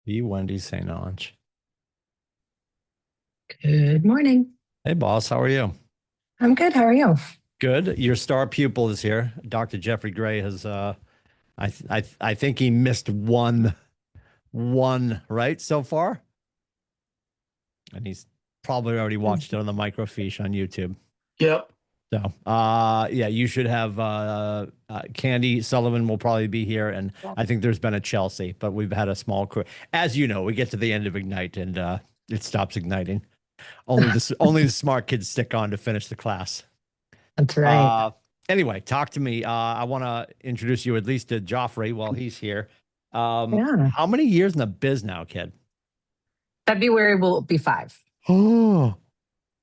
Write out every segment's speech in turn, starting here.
Be Wendy St. Ange. Good morning. Hey, boss, how are you? I'm good. How are you? Good. Your star pupil is here. Dr. Jeffrey Gray has I think he missed one right so far. And he's probably already watched it on the microfiche on YouTube. Yep. So yeah, you should have Candy Sullivan will probably be here, and I think there's been a Chelsea, but we've had a small crew. As you know, we get to the end of Ignite and it stops igniting. Only the smart kids stick on to finish the class. That's right. Anyway, talk to me. I want to introduce you at least to Joffrey while he's here. Yeah. How many years in the biz now, kid? February will be 5. Oh,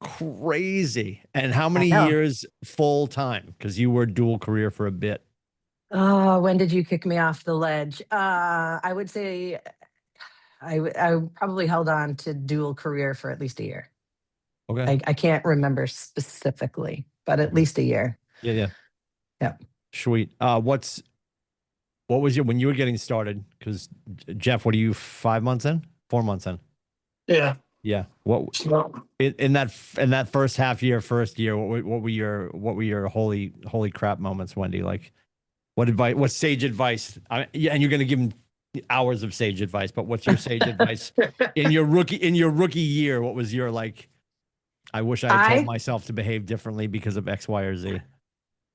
crazy. And how I many know. years full time? Because you were dual career for a bit. Oh, when did you kick me off the ledge? I would say I probably held on to dual career for at least a year. Okay. I can't remember specifically, but at least a year. Yeah, yeah. Yep. Sweet. What was your when you were getting started? Because Jeff, what are you 5 months in? 4 months in? Yeah. Yeah. What in that first half year, first year, what were your holy crap moments, Wendy? Like what sage advice? Yeah, and you're gonna give him hours of sage advice, but what's your sage advice in your rookie year? What was your like? I wish I had told I myself to behave differently because of X, Y, or Z.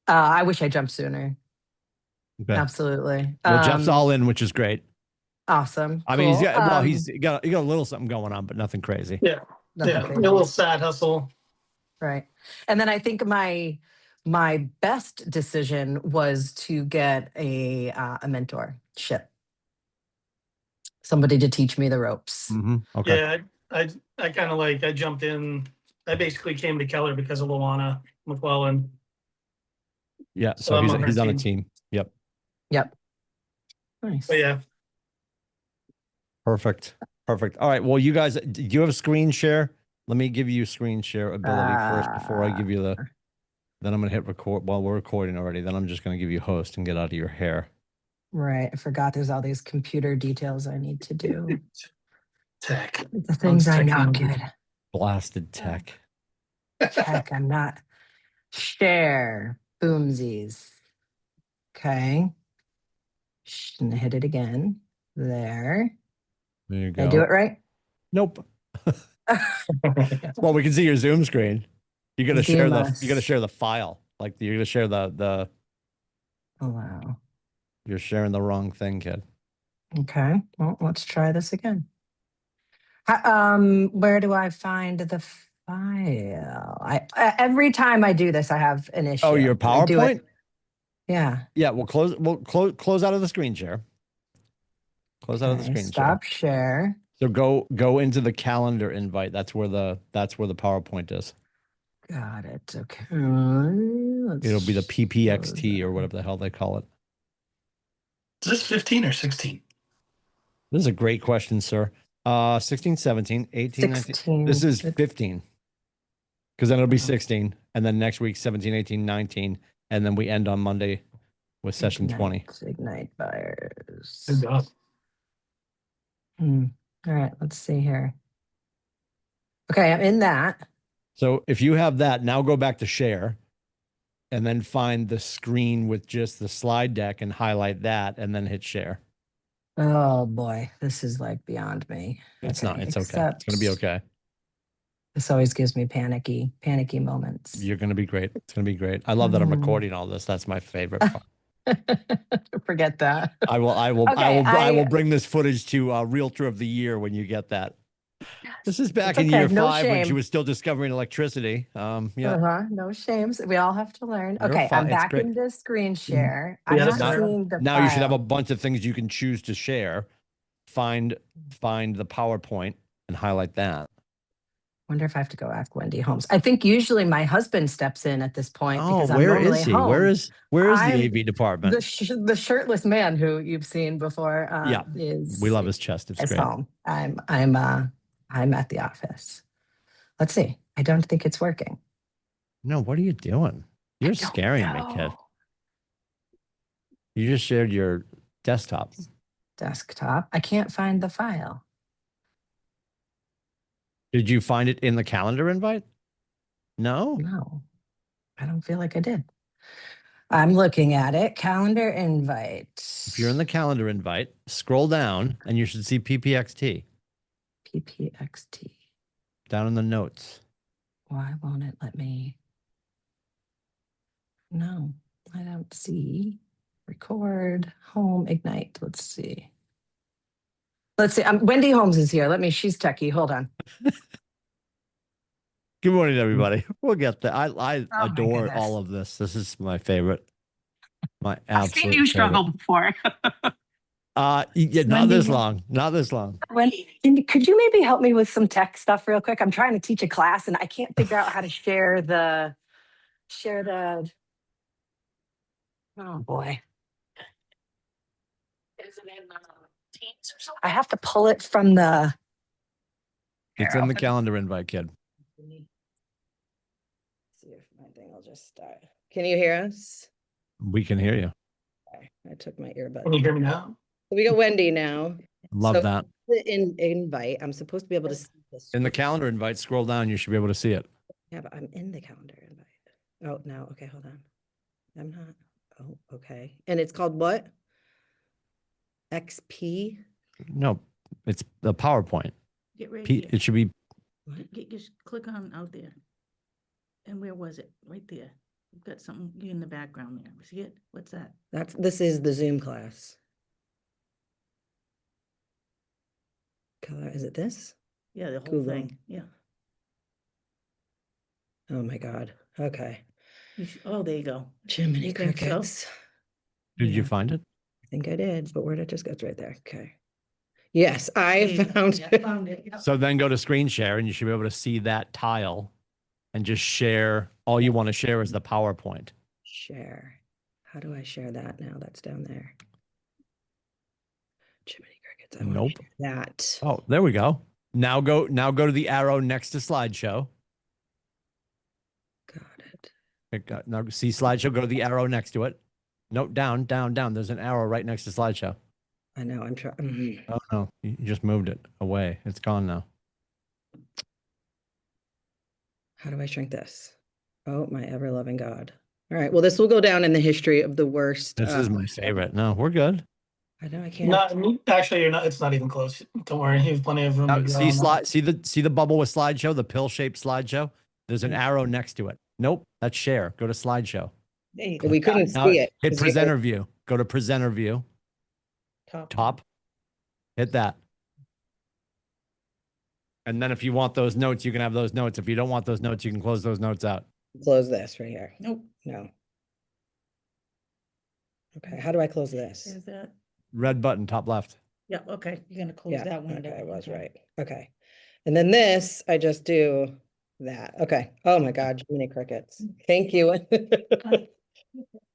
I wish I jumped sooner. Okay. Absolutely. Well, Jeff's all in, which is great. Awesome. I mean, Cool. he's got a little something going on, but nothing crazy. Yeah. Nothing Yeah. A crazy. little side hustle. Right. And then I think my best decision was to get a mentorship, somebody to teach me the ropes. Okay. Yeah. I kind of I jumped in. I basically came to Keller because of Luana McClellan. Yeah. So So I'm he's on on her a team. team. Yep. Yep. Nice. But yeah. Perfect. Perfect. All right. Well, you guys, do you have a screen share? Let me give you screen share ability first before I give you the. Then I'm gonna hit record while we're recording already. Then I'm just gonna give you host and get out of your hair. Right. I forgot there's all these computer details I need to do. Tech. The things I'm not Technology. good. Blasted tech. Tech, I'm not. Share. Boomsies. Okay. And hit it again. There. There you Did I go. do it right? Nope. Well, we can see your Zoom screen. You gotta share the file. Like you're gonna share the. Oh, wow. You're sharing the wrong thing, kid. Okay. Well, let's try this again. Where do I find the file? Every time I do this, I have an issue. Oh, your I do it. PowerPoint? Yeah. Yeah, we'll close out of the screen share. Close out of the Okay, screen stop share. So go into the calendar invite. That's where the PowerPoint is. Got it. Okay. It'll be the PPXT close or whatever the hell they call it. Is this 15 or 16? This is a great question, sir. 16, 17, 18, 19. 16. This is 15. Because then it'll be 16. And then next week, 17, 18, 19. And then we end on Monday with session 20. Ignite buyers. Good job. All right, let's see here. Okay, I'm in that. So if you have that, now go back to share and then find the screen with just the slide deck and highlight that and then hit share. Oh boy, this is like beyond me. It's not. It's okay. It's going to be okay. This always gives me panicky moments. You're going to be great. It's going to be great. I love that I'm recording all this. That's my favorite part. Forget that. I will Okay, bring this footage to Realtor of the Year when you get that. This is back in okay, year no 5 when she shame. was still discovering electricity. Yeah. No shames. We all have to learn. You're Okay, I'm fine. It's back great. into screen share. Yeah, I'm that's not not- seeing the Now you should have a file. bunch of things you can choose to share. Find the PowerPoint and highlight that. Wonder if I have to go ask Wendy Holmes. I think usually my husband steps in at this point Oh, because I'm where normally is he? home. Where is the I'm AV department? the shirtless man who you've seen before. Yeah, is we love his chest. It's is great. home. I'm at the office. Let's see. I don't think it's working. No, what are you doing? You're scaring me, kid. You just shared your desktop. desktop. I can't find the file. Did you find it in the calendar invite? No? No, I don't feel like I did. I'm looking at it. Calendar invite. If you're in the calendar invite, scroll down and you should see PPXT PPXT. down in the notes. Why won't it let me? No, I don't see. Record, home, ignite. Let's see. Let's see. Wendy Holmes is here. She's techie. Hold on. Good morning, everybody. We'll get there. I my adore goodness. all of this. This is my favorite. My I've absolute seen you struggle before. Yeah, not Wendy, this long. Not this long. Could you maybe help me with some tech stuff real quick? I'm trying to teach a class and I can't figure out how to share the. Oh boy. Is it in Teams or something? I have to pull it from the. It's in the calendar invite, kid. See if my thing will just start. Can you hear us? We can hear you. Okay, I took my earbud. Can you hear me now? So we got Wendy now. Love So that. The invite. I'm supposed to be able to see this. In the calendar invite, scroll down. You should be able to see it. Yeah, but I'm in the calendar invite. Oh, no. Okay, hold on. I'm not. Oh, okay. And it's called what? XP? No, it's the PowerPoint. Get right Pete, here. it should be. Just click on out there. And where was it? Right there. You've got something in the background there. See it? What's that? This is the Zoom class. Color, is it this? Yeah, the whole Google. thing. Yeah. Oh my God. Okay. Oh, there you go. Jiminy You think so? crickets. Did you Yeah. find it? I think I did, but where'd it just go? It's right there. Okay. Yes, There I you go. found Yeah, it. found it. Yep. So then go to screen share and you should be able to see that tile and just share. All you want to share is the PowerPoint. Share. How do I share that now? That's down there. Jiminy crickets. I wanna Nope. share that. Oh, there we go. Now go to the arrow next to slideshow. Got it. Now see slideshow, go to the arrow next to it. Note down. There's an arrow right next to slideshow. I know. I'm trying. Oh no, you just moved it away. It's gone now. How do I shrink this? Oh, my ever loving God. All right. Well, this will go down in the history of the worst. This is my favorite. No, we're good. I know I can't. Not actually. You're not. It's not even close. Don't worry. You have plenty of room. Now, to see grow. see the bubble with slideshow, the pill-shaped slideshow. There's an arrow next to it. Nope, that's share. Go to slideshow. There you go. We couldn't Now see it. hit 'cause you- presenter view. Go to presenter view. Top. Hit that. And then if you want those notes, you can have those notes. If you don't want those notes, you can close those notes out. Close this right here. Nope. No. Okay. How do I close this? Is that? Red button, top left. Yeah, okay. You're gonna close Yeah. that window. Okay, I was right. Okay. And then this, I just do that. Okay. Oh my God, Jiminy crickets. Thank you.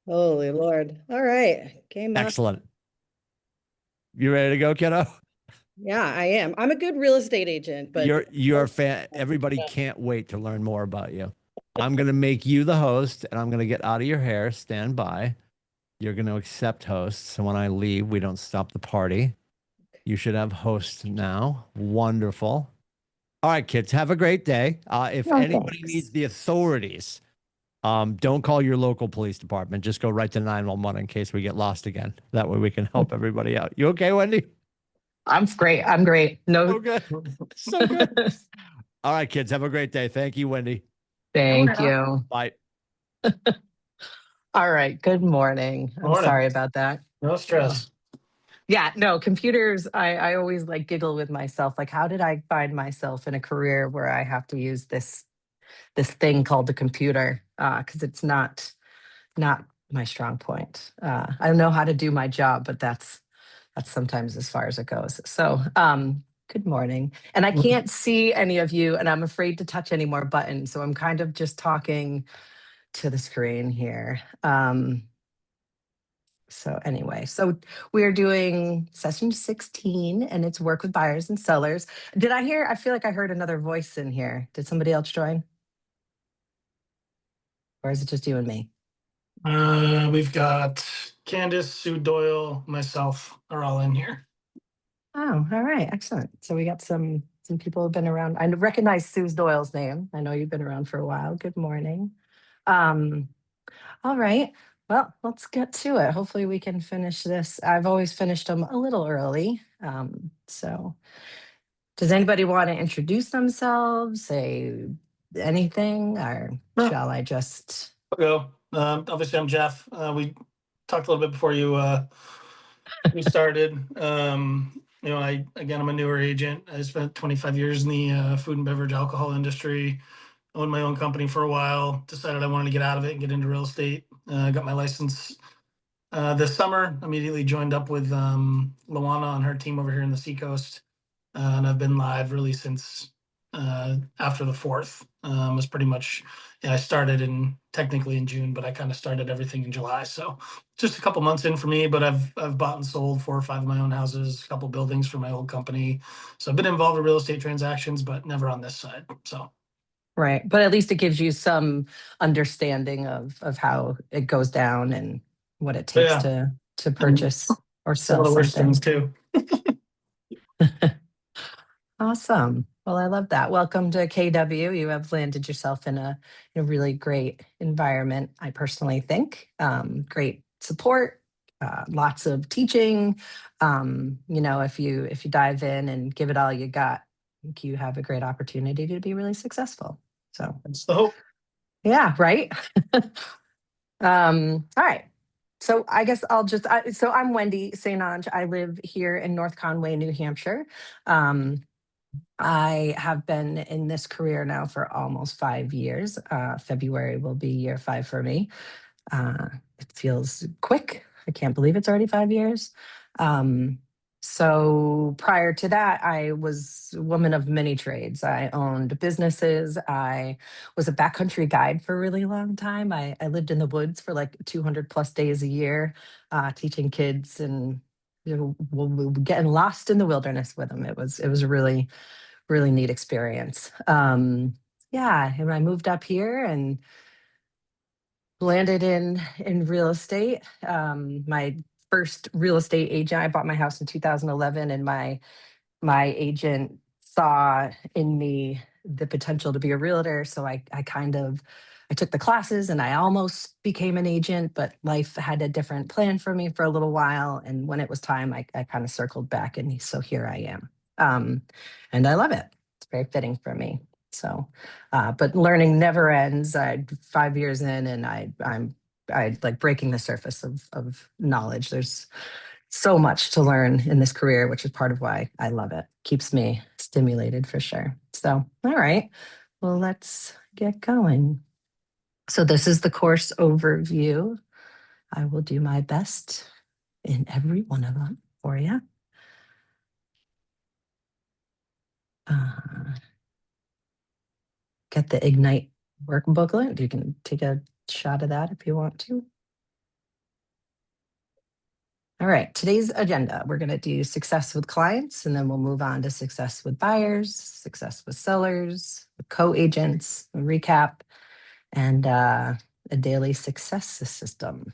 Holy Lord. All right. Game on. Excellent. You ready to go, kiddo? Yeah, I am. I'm a good real estate agent, but You're a fan. Everybody can't wait to learn more about you. I'm gonna make you the host, and I'm gonna get out of your hair. Stand by. You're gonna accept hosts. So when I leave, we don't stop the party. You should have hosts now. Wonderful. All right, kids, have a great day. If Oh, anybody thanks. needs the authorities, don't call your local police department. Just go right to 911 in case we get lost again. That way we can help everybody out. You okay, Wendy? I'm great. I'm great. No. So good. So good. All right, kids, have a great day. Thank you, Wendy. Thank you. Bye. All right. Good morning. I'm Morning. sorry about that. No stress. Yeah, no, computers, I always like giggle with myself. Like, how did I find myself in a career where I have to use this thing called the computer? Because it's not my strong point. I don't know how to do my job, but that's sometimes as far as it goes. So good morning. And I can't see any of you, and I'm afraid to touch any more buttons. So I'm kind of just talking to the screen here. So anyway, so we're doing session 16 and it's work with buyers and sellers. I feel like I heard another voice in here. Did somebody else join? Or is it just you and me? We've got Candace, Sue Doyle, myself are all in here. Oh, all right, excellent. So we got some people who've been around. I recognize Suze Doyle's name. I know you've been around for a while. Good morning. Um, all right. Well, let's get to it. Hopefully we can finish this. I've always finished them a little early. So does anybody want to introduce themselves, say anything, or Sure. shall I just? I'll go. Obviously, I'm Jeff. We talked a little bit before we started. I'm a newer agent. I spent 25 years in the food and beverage alcohol industry. Owned my own company for a while. Decided I wanted to get out of it and get into real estate. Got my license this summer. Immediately joined up with Luana on her team over here in the Seacoast, and I've been live really since after the 4th. Was pretty much, I started technically in June, but I kind of started everything in July. So just a couple months in for me, but I've bought and sold 4 or 5 of my own houses, a couple buildings for my old company. So I've been involved in real estate transactions, but never on this side. So Right. But at least it gives you some understanding of how it goes down and what it takes yeah, to purchase or some sell of the worst something. things too. Awesome. Well, I love that. Welcome to KW. You have landed yourself in a really great environment, I personally think. Great support, lots of teaching. If you dive in and give it all you got, I think you have a great opportunity to be really successful. So That's the hope. yeah, right. All right. So I guess so I'm Wendy St. Ange. I live here in North Conway, New Hampshire. I have been in this career now for almost 5 years. February will be year 5 for me. It feels quick. I can't believe it's already 5 years. So prior to that, I was a woman of many trades. I owned businesses. I was a backcountry guide for a really long time. I lived in the woods for like 200 plus days a year, teaching kids and getting lost in the wilderness with them. It was a really, really neat experience. Yeah, and I moved up here and landed in real estate. My first real estate agent, I bought my house in 2011, and my agent saw in me the potential to be a realtor. So I took the classes and I almost became an agent, but life had a different plan for me for a little while. And when it was time, I kind of circled back, and so here I am. And I love it. It's very fitting for me. So, but learning never ends. 5 years in, and I'm like breaking the surface of knowledge. There's so much to learn in this career, which is part of why I love it. Keeps me stimulated for sure. So, all right, well, let's get going. So this is the course overview. I will do my best in every one of them for you. Get the Ignite work booklet. You can take a shot of that if you want to. All right, today's agenda, we're going to do success with clients, and then we'll move on to success with buyers, success with sellers, with co-agents, a recap, and a daily success system.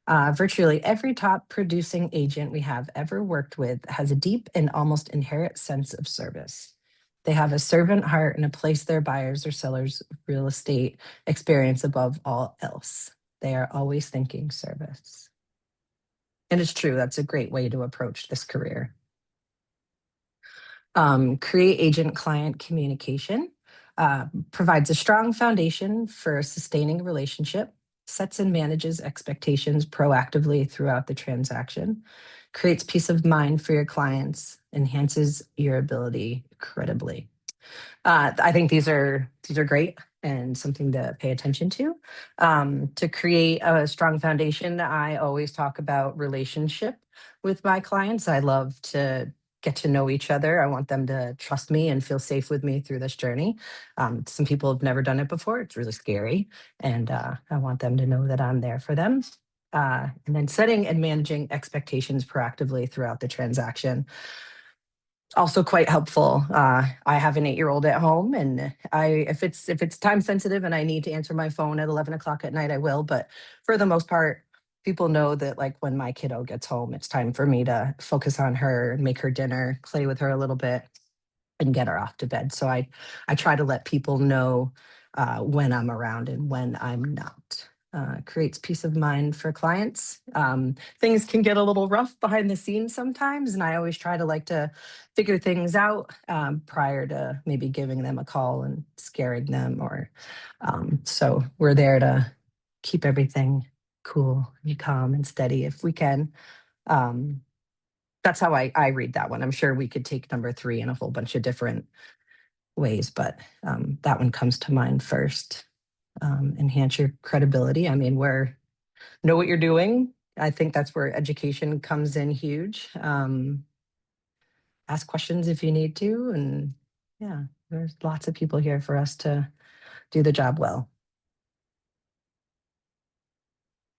Virtually every top producing agent we have ever worked with has a deep and almost inherent sense of service. They have a servant heart and a place their buyers or sellers' real estate experience above all else. They are always thinking service. And it's true, that's a great way to approach this career. Create agent-client communication provides a strong foundation for a sustaining relationship, sets and manages expectations proactively throughout the transaction, creates peace of mind for your clients, enhances your ability credibly. I think these are great and something to pay attention to. To create a strong foundation, I always talk about relationship with my clients. I love to get to know each other. I want them to trust me and feel safe with me through this journey. Some people have never done it before. It's really scary. And I want them to know that I'm there for them. And then setting and managing expectations proactively throughout the transaction. Also quite helpful. I have an 8-year-old at home, and if it's time sensitive and I need to answer my phone at 11 o'clock at night, I will. But for the most part, people know that like when my kiddo gets home, it's time for me to focus on her, make her dinner, play with her a little bit, and get her off to bed. So I try to let people know when I'm around and when I'm not. Creates peace of mind for clients. Things can get a little rough behind the scenes sometimes, and I always try to like to figure things out prior to maybe giving them a call and scaring them. Or so we're there to keep everything cool and calm and steady if we can. That's how I read that one. I'm sure we could take number 3 in a whole bunch of different ways, but that one comes to mind first. Enhance your credibility. I mean, know what you're doing. I think that's where education comes in huge. Ask questions if you need to. And yeah, there's lots of people here for us to do the job well.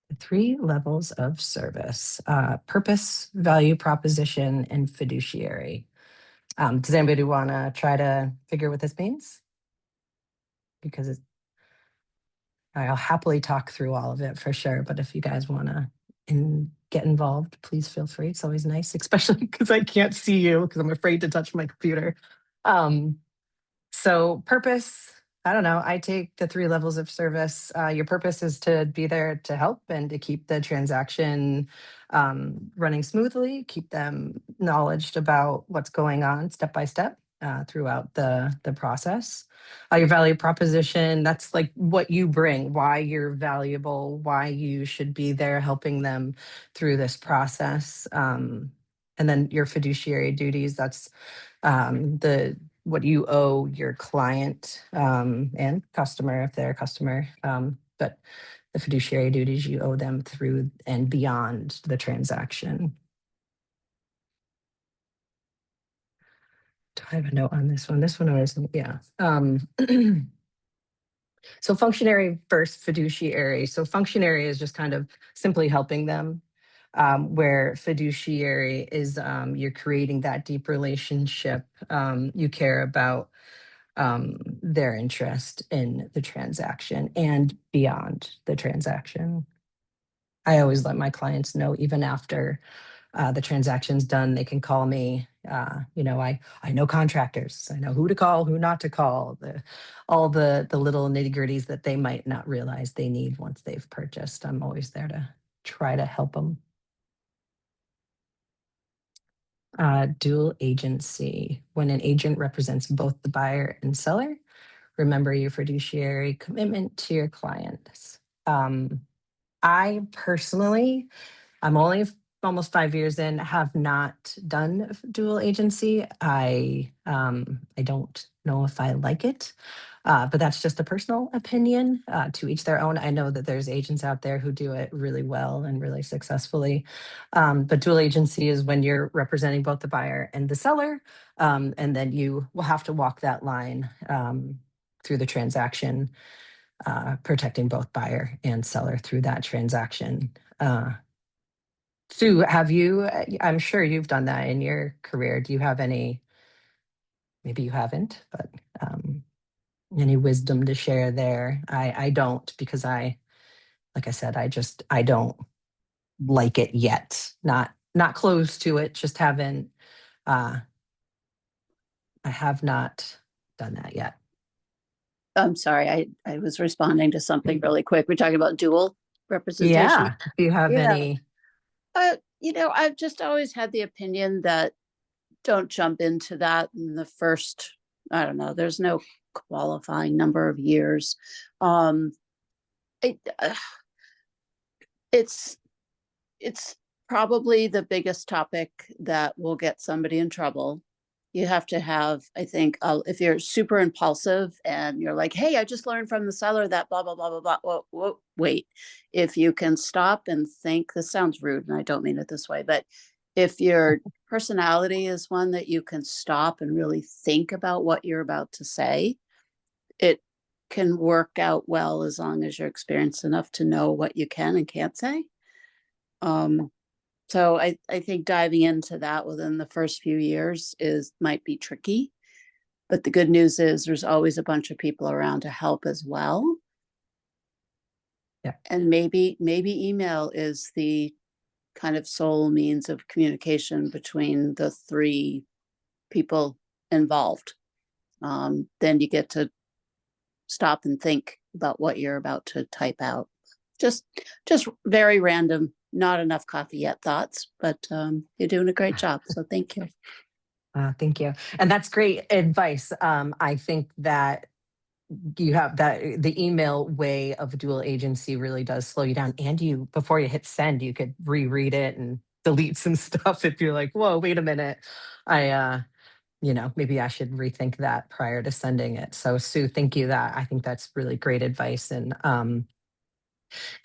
The 3 levels of service: purpose, value proposition, and fiduciary. Does anybody want to try to figure what this means? Because I'll happily talk through all of it for sure. But if you guys want to get involved, please feel free. It's always nice, especially because I can't see you because I'm afraid to touch my computer. So purpose, I don't know. I take the 3 levels of service. Your purpose is to be there to help and to keep the transaction running smoothly, keep them knowledgeable about what's going on step by step throughout the process. Your value proposition, that's like what you bring, why you're valuable, why you should be there helping them through this process. And then your fiduciary duties, that's what you owe your client and customer if they're a customer, but the fiduciary duties you owe them through and beyond the transaction. Do I have a note on this one? This one was, yeah. So functionary versus fiduciary. So functionary is just kind of simply helping them, where fiduciary is you're creating that deep relationship. You care about their interest in the transaction and beyond the transaction. I always let my clients know, even after the transaction's done, they can call me. I know contractors. I know who to call, who not to call, all the little nitty gritties that they might not realize they need once they've purchased. I'm always there to try to help them. Dual agency. When an agent represents both the buyer and seller, remember your fiduciary commitment to your clients. I personally, I'm only almost 5 years in, have not done dual agency. I don't know if I like it, but that's just a personal opinion. To each their own. I know that there's agents out there who do it really well and really successfully. But dual agency is when you're representing both the buyer and the seller, and then you will have to walk that line through the transaction, protecting both buyer and seller through that transaction. Sue, I'm sure you've done that in your career. Do you have maybe you haven't, but any wisdom to share there? I don't, because like I said, I don't like it yet. Not close to it, just haven't, I have not done that yet. I'm sorry, I was responding to something really quick. We're talking about dual representation. Yeah. Do you have any? I've just always had the opinion that don't jump into that in the first, I don't know, there's no qualifying number of years. It's probably the biggest topic that will get somebody in trouble. You have to have, I think, if you're super impulsive and you're like, hey, I just learned from the seller that blah, blah, blah, blah, blah. Whoa, wait. If you can stop and think, this sounds rude and I don't mean it this way, but if your personality is one that you can stop and really think about what you're about to say, it can work out well as long as you're experienced enough to know what you can and can't say. So I think diving into that within the first few years might be tricky, but the good news is there's always a bunch of people around to help as well. And maybe email is the kind of sole means of communication between the three people involved. Then you get to stop and think about what you're about to type out. Just very random, not enough coffee yet thoughts, but you're doing a great job. So thank you. Thank you. And that's great advice. I think that you have that the email way of dual agency really does slow you down. And you, before you hit send, you could reread it and delete some stuff if you're like, whoa, wait a minute. Maybe I should rethink that prior to sending it. So Sue, thank you. I think that's really great advice. And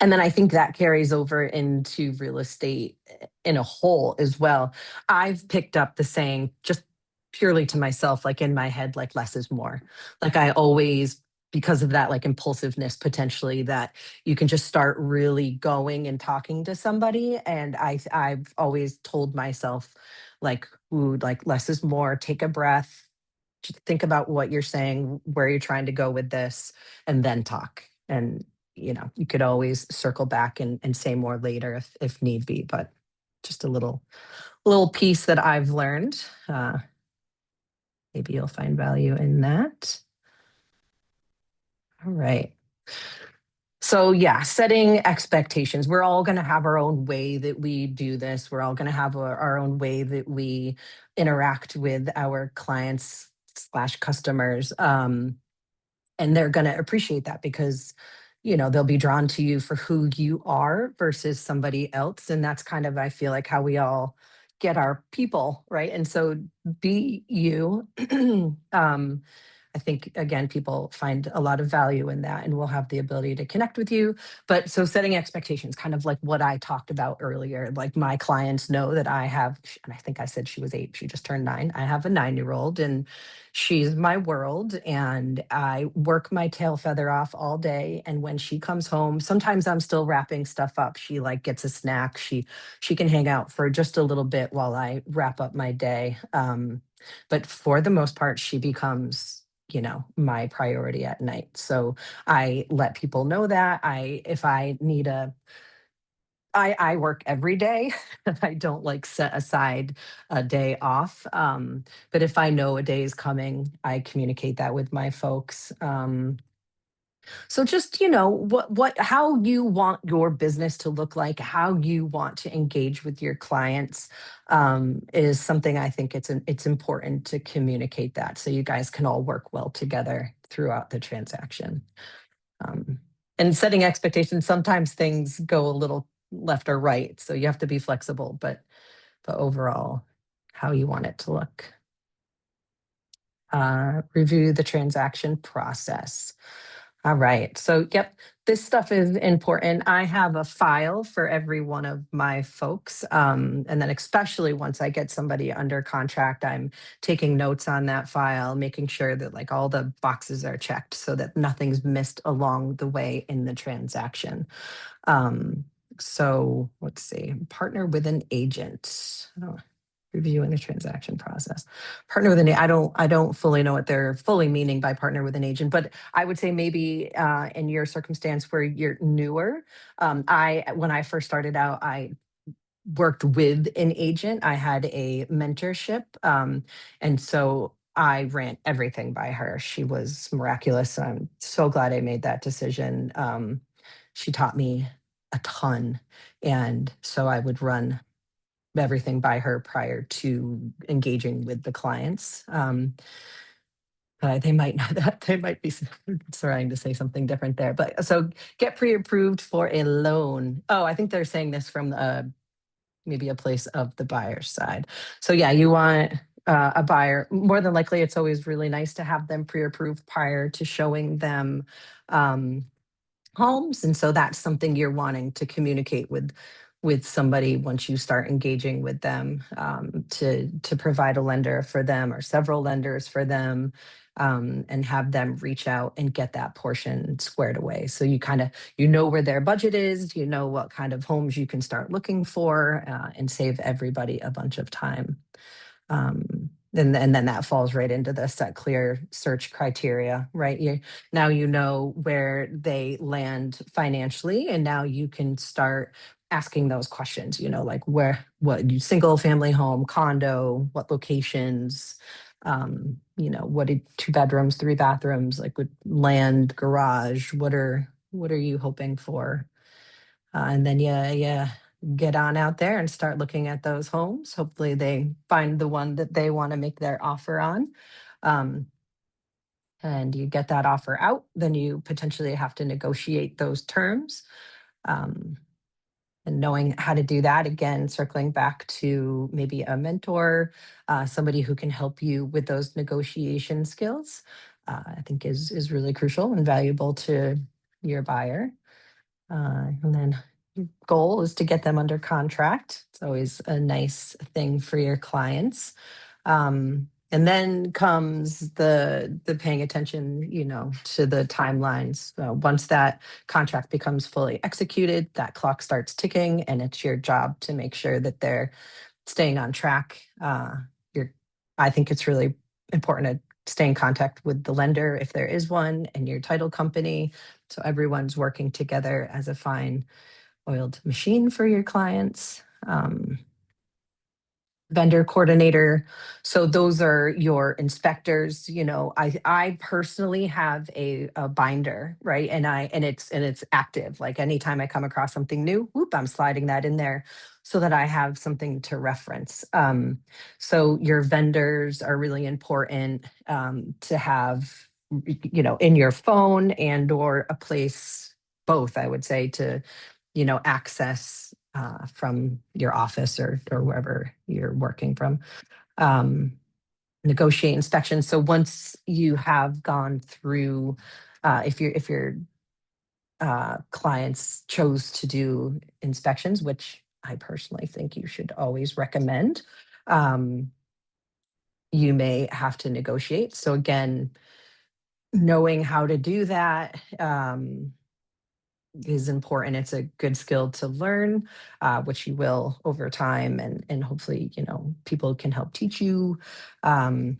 then I think that carries over into real estate in a whole as well. I've picked up the saying just purely to myself, like in my head, like less is more. Like I always, because of that, like impulsiveness potentially, that you can just start really going and talking to somebody. And I've always told myself, like, ooh, like less is more. Take a breath. Just think about what you're saying, where you're trying to go with this, and then talk. And you could always circle back and say more later if need be, but just a little piece that I've learned. Maybe you'll find value in that. All right. So yeah, setting expectations. We're all going to have our own way that we do this. We're all going to have our own way that we interact with our clients / customers. And they're going to appreciate that because they'll be drawn to you for who you are versus somebody else. And that's kind of, I feel like, how we all get our people, right? And so be you. I think, again, people find a lot of value in that and will have the ability to connect with you. But so setting expectations, kind of like what I talked about earlier, like my clients know that I have, and I think I said she was 8, she just turned 9. I have a 9-year-old and she's my world, and I work my tail feather off all day. And when she comes home, sometimes I'm still wrapping stuff up. She like gets a snack. She can hang out for just a little bit while I wrap up my day. But for the most part, she becomes my priority at night. So I let people know that if I need I work every day. I don't like set aside a day off. But if I know a day is coming, I communicate that with my folks. So just, how you want your business to look like, how you want to engage with your clients, is something I think it's important to communicate that so you guys can all work well together throughout the transaction. And setting expectations, sometimes things go a little left or right, so you have to be flexible, but overall, how you want it to look. Review the transaction process. All right. So, yep, this stuff is important. I have a file for every one of my folks. And then especially once I get somebody under contract, I'm taking notes on that file, making sure that like all the boxes are checked so that nothing's missed along the way in the transaction. So let's see, partner with an agent. Reviewing the transaction process. Partner with an I don't fully know what they're fully meaning by partner with an agent, but I would say maybe in your circumstance where you're newer, when I first started out, I worked with an agent. I had a mentorship, and so I ran everything by her. She was miraculous. I'm so glad I made that decision. She taught me a ton, and so I would run everything by her prior to engaging with the clients. They might not that they might be trying to say something different there. But so get pre-approved for a loan. Oh, I think they're saying this from maybe a place of the buyer's side. So yeah, you want a buyer. More than likely, it's always really nice to have them pre-approved prior to showing them homes. And so that's something you're wanting to communicate with somebody once you start engaging with them, to provide a lender for them or several lenders for them, and have them reach out and get that portion squared away. So you kind of, where their budget is, what kind of homes you can start looking for, and save everybody a bunch of time. and then that falls right into the set clear search criteria, right? Now you know where they land financially, and now you can start asking those questions, like single family home, condo, what locations, what 2 bedrooms, 3 bathrooms, like with land, garage, what are you hoping for? And then yeah, get on out there and start looking at those homes. Hopefully they find the one that they want to make their offer on. And you get that offer out, then you potentially have to negotiate those terms. And knowing how to do that, again, circling back to maybe a mentor, somebody who can help you with those negotiation skills, I think is really crucial and valuable to your buyer. And then goal is to get them under contract. It's always a nice thing for your clients. And then comes the paying attention, to the timelines. So once that contract becomes fully executed, that clock starts ticking, and it's your job to make sure that they're staying on track. I think it's really important to stay in contact with the lender if there is one, and your title company, so everyone's working together as a fine oiled machine for your clients. Vendor coordinator. So those are your inspectors. I personally have a binder, right? And it's active. Like anytime I come across something new, whoop, I'm sliding that in there so that I have something to reference. So your vendors are really important to have, in your phone and or a place, both, I would say, to access from your office or wherever you're working from. Negotiate inspections. So once you have gone through, if your clients chose to do inspections, which I personally think you should always recommend, you may have to negotiate. So again, knowing how to do that is important. It's a good skill to learn, which you will over time, and hopefully, people can help teach you. But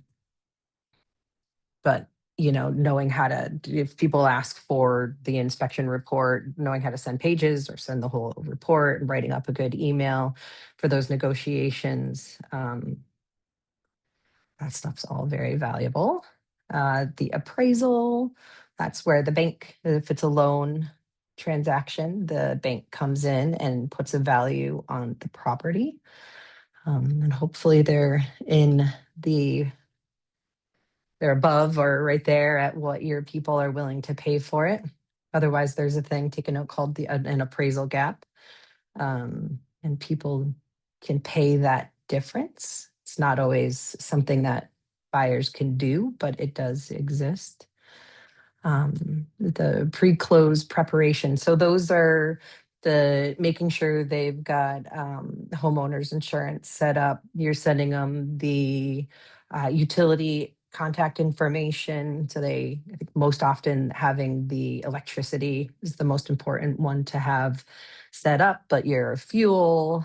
knowing how to, if people ask for the inspection report, knowing how to send pages or send the whole report, and writing up a good email for those negotiations. That stuff's all very valuable. The appraisal, that's where the bank, if it's a loan transaction, the bank comes in and puts a value on the property. And hopefully they're above or right there at what your people are willing to pay for it. Otherwise, there's a thing, take a note, called an appraisal gap. And people can pay that difference. It's not always something that buyers can do, but it does exist. The pre-close preparation. So those are the making sure they've got homeowners insurance set up. You're sending them the utility contact information. So I think most often having the electricity is the most important one to have set up, but your fuel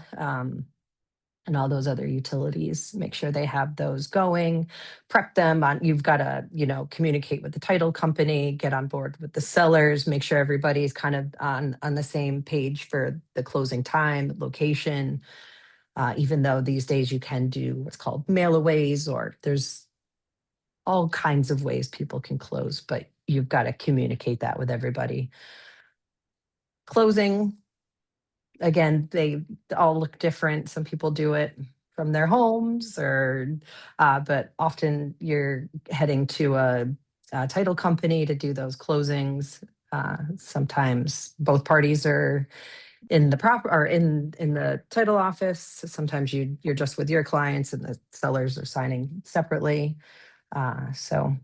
and all those other utilities, make sure they have those going, prep them on, you've got to, communicate with the title company, get on board with the sellers, make sure everybody's kind of on the same page for the closing time, location. Even though these days you can do what's called mailaways, or there's all kinds of ways people can close, but you've got to communicate that with everybody. Closing, again, they all look different. Some people do it from their homes, but often you're heading to a title company to do those closings. Sometimes both parties are in the title office. Sometimes you're just with your clients and the sellers are signing separately. So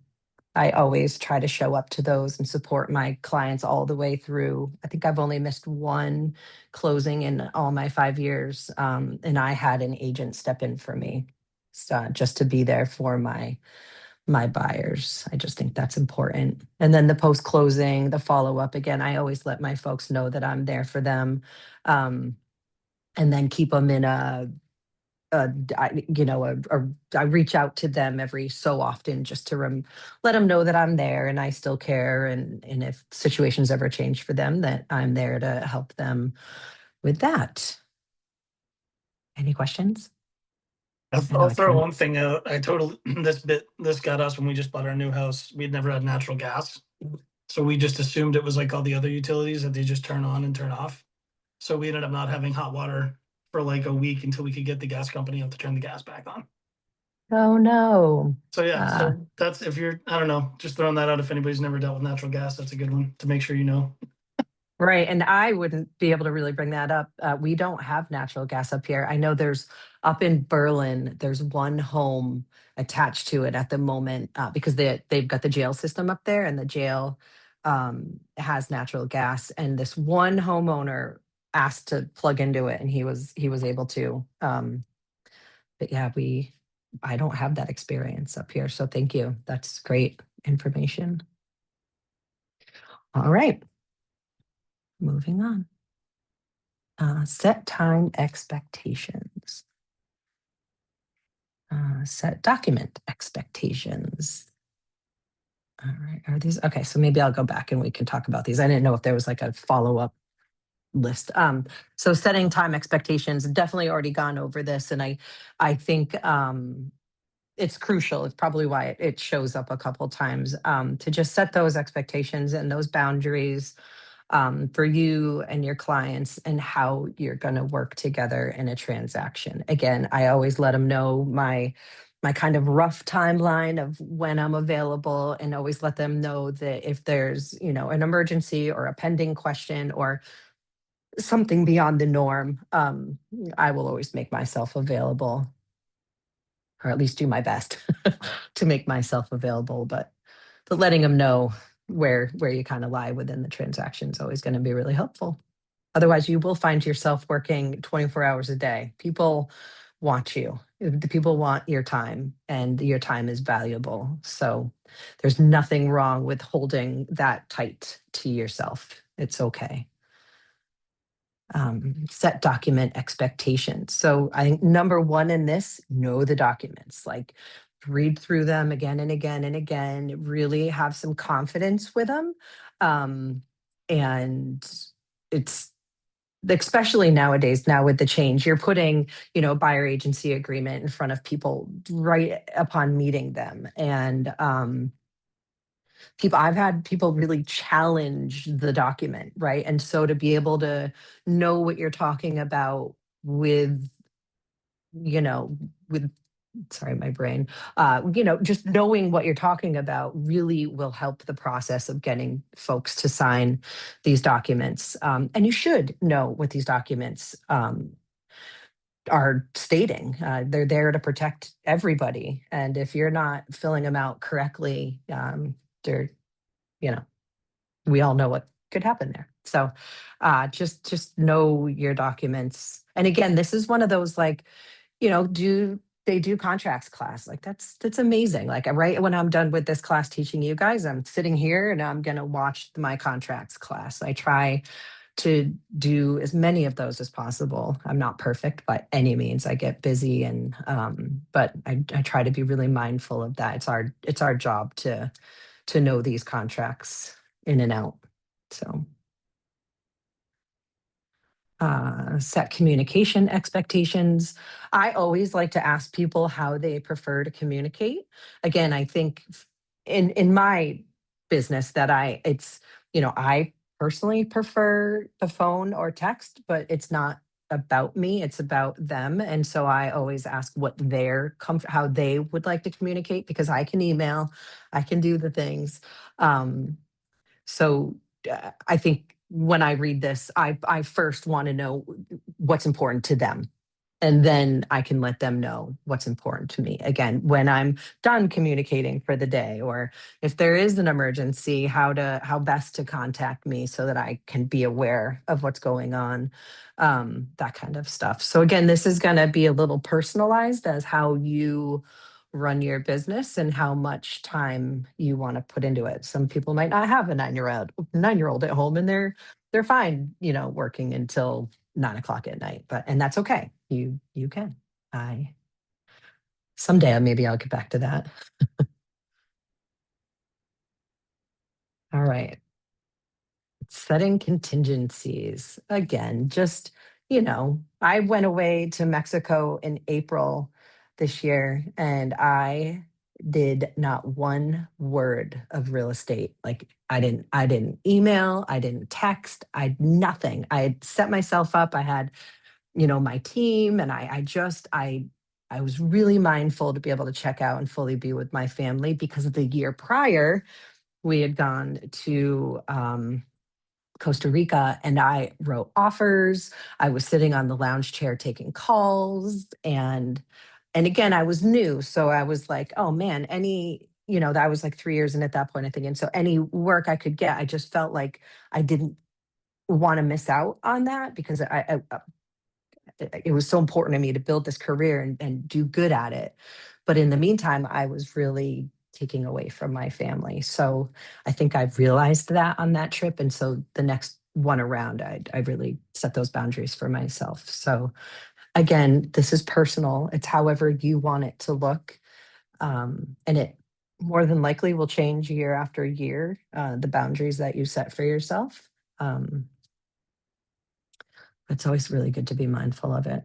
I always try to show up to those and support my clients all the way through. I think I've only missed one closing in all my 5 years. And I had an agent step in for me, just to be there for my buyers. I just think that's important. And then the post-closing, the follow-up, again, I always let my folks know that I'm there for them. And then keep them in a I reach out to them every so often just to let them know that I'm there and I still care. And if situations ever change for them, that I'm there to help them with that. Any questions? I know I'll I throw kinda- one thing out. This got us when we just bought our new house. We'd never had natural gas. So we just assumed it was like all the other utilities that they just turn on and turn off. So we ended up not having hot water for like a week until we could get the gas company up to turn the gas back on. Oh, no. So yeah, Uh, so that's if you're, I don't know, just throwing that out. If anybody's never dealt with natural gas, that's a good one to make sure you know. Right. And I wouldn't be able to really bring that up. We don't have natural gas up here. I know there's up in Berlin, there's one home attached to it at the moment because they've got the jail system up there and the jail has natural gas. And this one homeowner asked to plug into it and he was able to. But yeah, I don't have that experience up here. So thank you. That's great information. All right. Moving on. Set time expectations. Set document expectations. All right, are these, okay, so maybe I'll go back and we can talk about these. I didn't know if there was like a follow-up list. So setting time expectations, definitely already gone over this. And I think it's crucial. It's probably why it shows up a couple times to just set those expectations and those boundaries for you and your clients and how you're going to work together in a transaction. Again, I always let them know my kind of rough timeline of when I'm available and always let them know that if there's, an emergency or a pending question or something beyond the norm, I will always make myself available or at least do my best to make myself available. But letting them know where you kind of lie within the transaction is always going to be really helpful. Otherwise, you will find yourself working 24 hours a day. People want you. The people want your time, and your time is valuable. So there's nothing wrong with holding that tight to yourself. It's okay. Set document expectations. So I think number one in this, know the documents. Like read through them again and again and again. Really have some confidence with them. And it's especially nowadays, now with the change, you're putting, buyer agency agreement in front of people right upon meeting them. And I've had people really challenge the document, right? And so to be able to know what you're talking about with, with, sorry, my brain, just knowing what you're talking about really will help the process of getting folks to sign these documents. And you should know what these documents are stating. They're there to protect everybody. And if you're not filling them out correctly, they're, we all know what could happen there. So just know your documents. And again, this is one of those like, they do contracts class. Like that's amazing. Like right when I'm done with this class teaching you guys, I'm sitting here and I'm going to watch my contracts class. I try to do as many of those as possible. I'm not perfect by any means. I get busy and but I try to be really mindful of that. It's our job to know these contracts in and out. So set communication expectations. I always like to ask people how they prefer to communicate. Again, I think in my business that I personally prefer the phone or text, but it's not about me, it's about them. And so I always ask what how they would like to communicate, because I can email, I can do the things. So I think when I read this, I first want to know what's important to them. And then I can let them know what's important to me. Again, when I'm done communicating for the day, or if there is an emergency, how best to contact me so that I can be aware of what's going on, that kind of stuff. So again, this is going to be a little personalized as how you run your business and how much time you want to put into it. Some people might not have a 9-year-old at home, and they're fine, working until 9 o'clock at night, and that's okay. You can. Someday maybe I'll get back to that. All right. Setting contingencies. Again, just, I went away to Mexico in April this year and I did not one word of real estate. Like I didn't email, I didn't text, nothing. I had set myself up. I had, my team and I was really mindful to be able to check out and fully be with my family because of the year prior we had gone to Costa Rica and I wrote offers. I was sitting on the lounge chair taking calls and again, I was new. So I was like, oh man, that was like 3 years in at that point, I think. And so any work I could get, I just felt like I didn't want to miss out on that because it was so important to me to build this career and do good at it. But in the meantime, I was really taking away from my family. So I think I've realized that on that trip. And so the next one around, I really set those boundaries for myself. So again, this is personal. It's however you want it to look. And it more than likely will change year after year, the boundaries that you set for yourself. It's always really good to be mindful of it.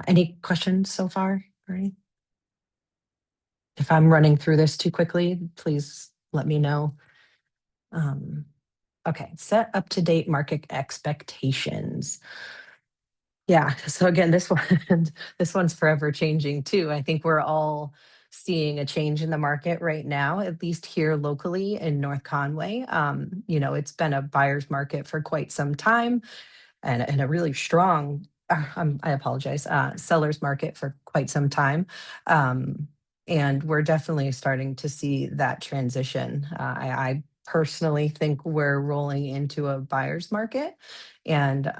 Any questions so far, Bernie? If I'm running through this too quickly, please let me know. Okay, set up-to-date market expectations. Yeah, so again, this one's forever changing too. I think we're all seeing a change in the market right now, at least here locally in North Conway. It's been a buyer's market for quite some time and a really strong, I apologize, seller's market for quite some time. And we're definitely starting to see that transition. I personally think we're rolling into a buyer's market. And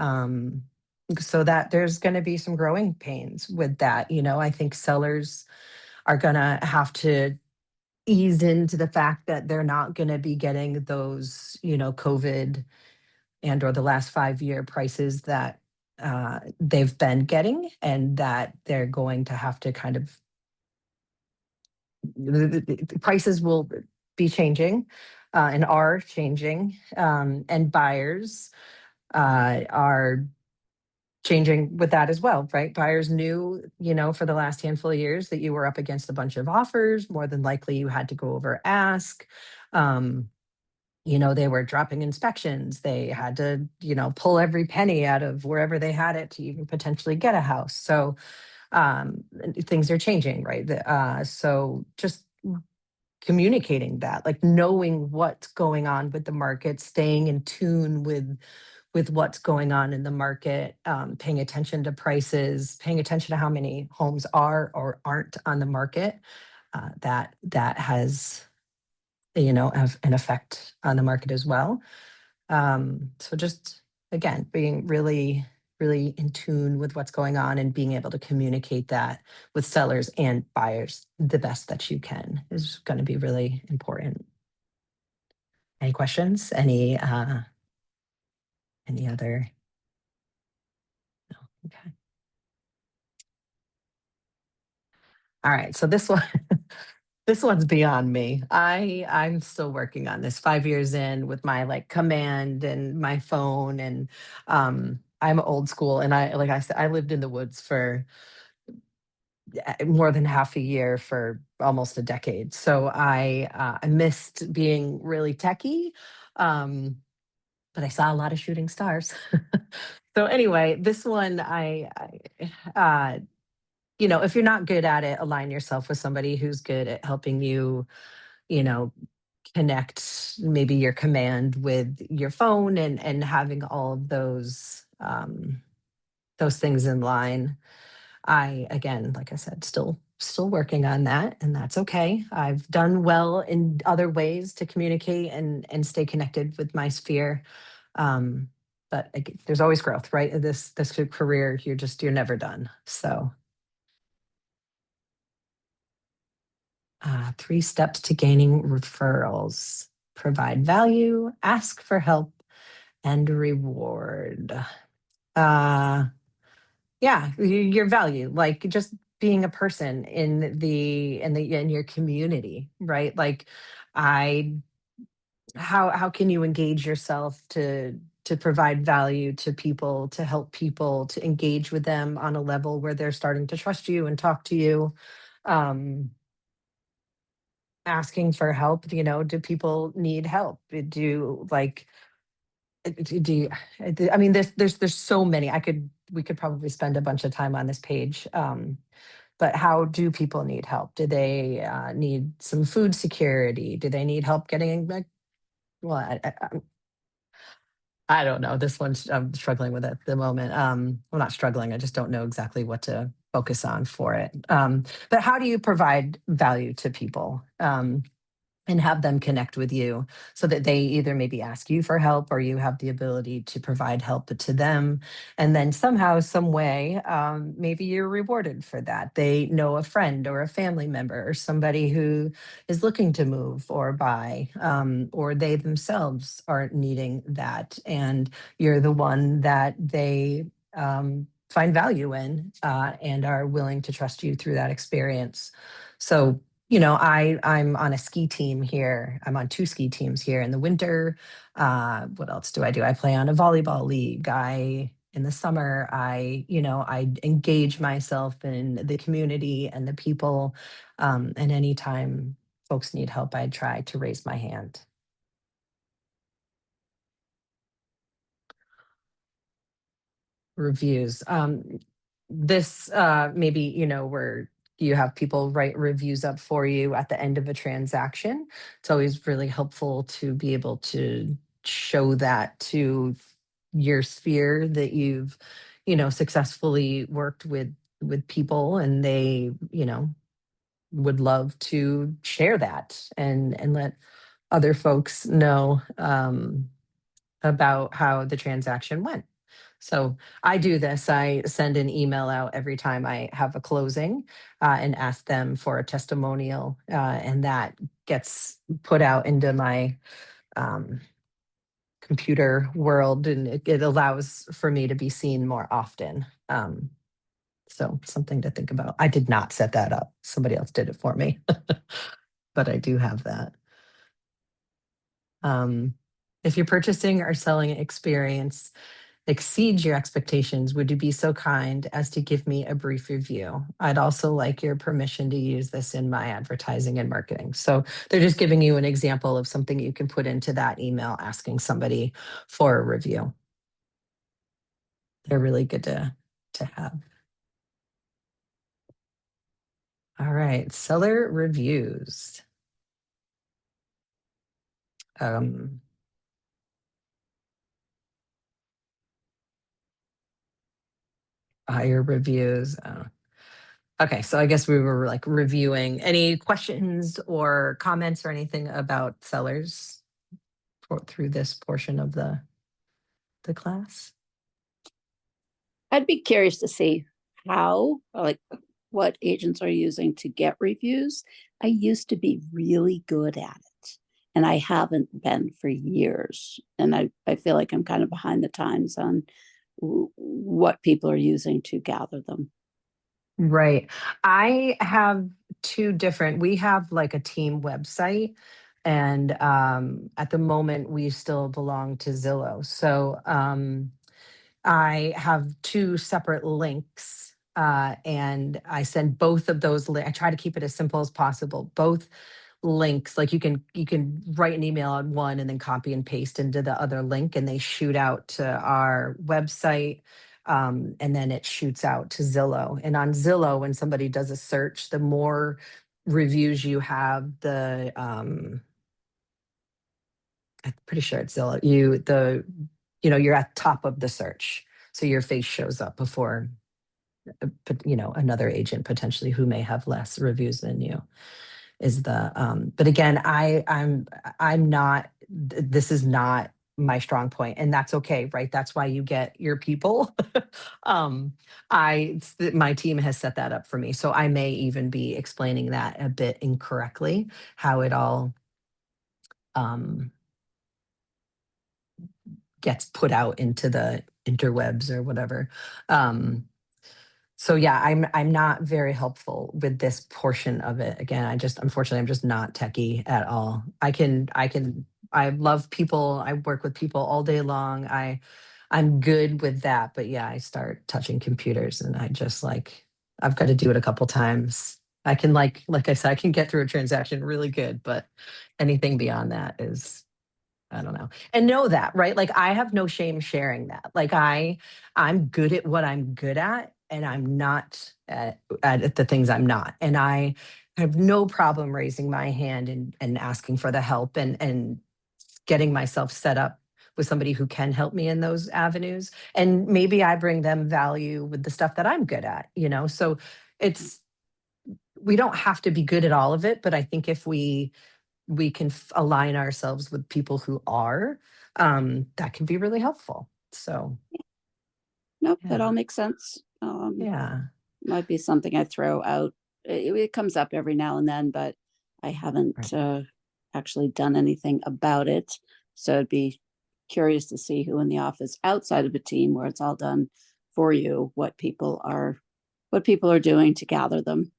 so that there's going to be some growing pains with that. I think sellers are going to have to ease into the fact that they're not going to be getting those, COVID and or the last 5-year prices that they've been getting, and that they're going to have to kind of, the prices will be changing and are changing, and buyers are changing with that as well, right? Buyers knew, for the last handful of years that you were up against a bunch of offers. More than likely you had to go over ask. They were dropping inspections. They had to, pull every penny out of wherever they had it to even potentially get a house. So things are changing, right? So just communicating that, like knowing what's going on with the market, staying in tune with what's going on in the market, paying attention to prices, paying attention to how many homes are or aren't on the market, that has, have an effect on the market as well. So just, again, being really, really in tune with what's going on and being able to communicate that with sellers and buyers the best that you can is going to be really important. Any questions? Any other? No. Okay. All right. So this one, this one's beyond me. I'm still working on this 5 years in with my like command and my phone. And I'm old school. And like I said, I lived in the woods for more than half a year for almost a decade. So I missed being really techie. But I saw a lot of shooting stars. So anyway, this one, if you're not good at it, align yourself with somebody who's good at helping you, you know, connect maybe your command with your phone and having all of those things in line. Again, like I said, still working on that, and that's okay. I've done well in other ways to communicate and stay connected with my sphere. But there's always growth, right? This career, you're never done. So 3 steps to gaining referrals: provide value, ask for help, and reward. Yeah, your value, like just being a person in your community, right? Like I how can you engage yourself to provide value to people, to help people, to engage with them on a level where they're starting to trust you and talk to you? Um, asking for help, do people need help? Do like do you, I mean, there's so many. We could probably spend a bunch of time on this page. But how do people need help? Do they need some food security? Do they need help getting like, well, I don't know. This one's I'm struggling with it at the moment. Well, not struggling. I just don't know exactly what to focus on for it. But how do you provide value to people? And have them connect with you so that they either maybe ask you for help or you have the ability to provide help to them. And then somehow, some way, maybe you're rewarded for that. They know a friend or a family member or somebody who is looking to move or buy, or they themselves are needing that. And you're the one that they find value in, and are willing to trust you through that experience. So I'm on a ski team here. I'm on two ski teams here in the winter. What else do? I play on a volleyball league. In the summer, I engage myself in the community and the people. And anytime folks need help, I try to raise my hand. Reviews. This maybe, where you have people write reviews up for you at the end of a transaction. It's always really helpful to be able to show that to your sphere that you've, successfully worked with people, and they, would love to share that and let other folks know about how the transaction went. So I do this. I send an email out every time I have a closing, and ask them for a testimonial, and that gets put out into my um, computer world, and it allows for me to be seen more often. So something to think about. I did not set that up. Somebody else did it for me, but I do have that. If you're purchasing or selling an experience exceeds your expectations, would you be so kind as to give me a brief review? I'd also like your permission to use this in my advertising and marketing. So they're just giving you an example of something you can put into that email asking somebody for a review. They're really good to have. All right, seller reviews. Buyer reviews. Okay, so I guess we were like reviewing. Any questions or comments or anything about sellers through this portion of the class? I'd be curious to see how, like, what agents are using to get reviews. I used to be really good at it, and I haven't been for years. And I feel like I'm kind of behind the times on what people are using to gather them. Right. I have we have like a team website, and at the moment we still belong to Zillow. So I have two separate links, and I send both of those. I try to keep it as simple as possible. Both links, like you can write an email on one and then copy and paste into the other link, and they shoot out to our website, and then it shoots out to Zillow. And on Zillow, when somebody does a search, the more reviews you have, I'm pretty sure it's Zillow. You're at top of the search, so your face shows up before another agent potentially who may have less reviews than you is but again, I'm not, this is not my strong point, and that's okay, right? That's why you get your people. My team has set that up for me, so I may even be explaining that a bit incorrectly, how it all gets put out into the interwebs or whatever. So yeah, I'm not very helpful with this portion of it. Again, unfortunately I'm just not techie at all. I love people. I work with people all day long. I'm good with that, but yeah, I start touching computers and I just I've got to do it a couple times. I can like I said, I can get through a transaction really good, but anything beyond that is, I don't know. And know that, right? Like I have no shame sharing that. I'm good at what I'm good at and I'm not at the things I'm not. And I have no problem raising my hand and asking for the help and getting myself set up with somebody who can help me in those avenues. And maybe I bring them value with the stuff that I'm good at, you know? So it's, we don't have to be good at all of it, but I think if we can align ourselves with people who are, that can be really helpful. So Nope, that yeah, all makes sense. yeah, Might be something I throw out. It comes up every now and then, but I haven't right. actually done anything about it. So I'd be curious to see who in the office outside of a team where it's all done for you, what people are doing to gather them.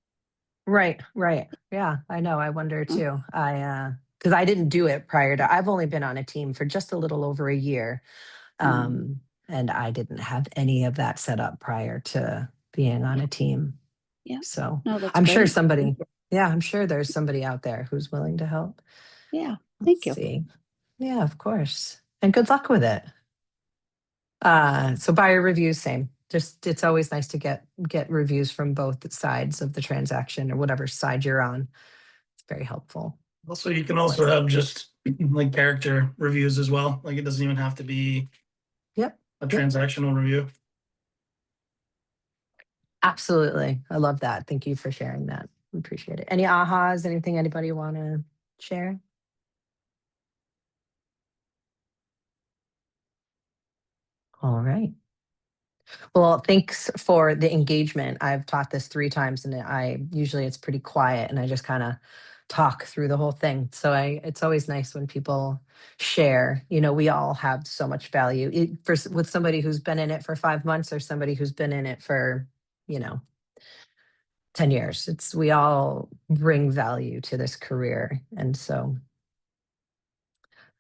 Right, right. Yeah, I know. I wonder Mm, too. Because I didn't do it prior to, I've only been on a team for just a little over a year. mm, And I didn't have any of that set up prior to being on yeah, a team. yeah. So No, that's I'm sure great. somebody, yeah, I'm sure there's somebody out there who's willing to help. Yeah, Let's thank you. see. Yeah, of course. And good luck with it. So buyer reviews, same. Just it's always nice to get reviews from both sides of the transaction or whatever side you're on. It's very helpful. Also, you can also Let's, have just like character reviews as well. Like it doesn't even have to be yep, a yep, transactional review. absolutely. I love that. Thank you for sharing that. Appreciate it. Any ahas? Anything anybody want to share? All right. Well, thanks for the engagement. I've taught this 3 times and I usually it's pretty quiet and I just kind of talk through the whole thing. So it's always nice when people share, you know, we all have so much value with somebody who's been in it for 5 months or somebody who's been in it for, you know, 10 years. We all bring value to this career. And so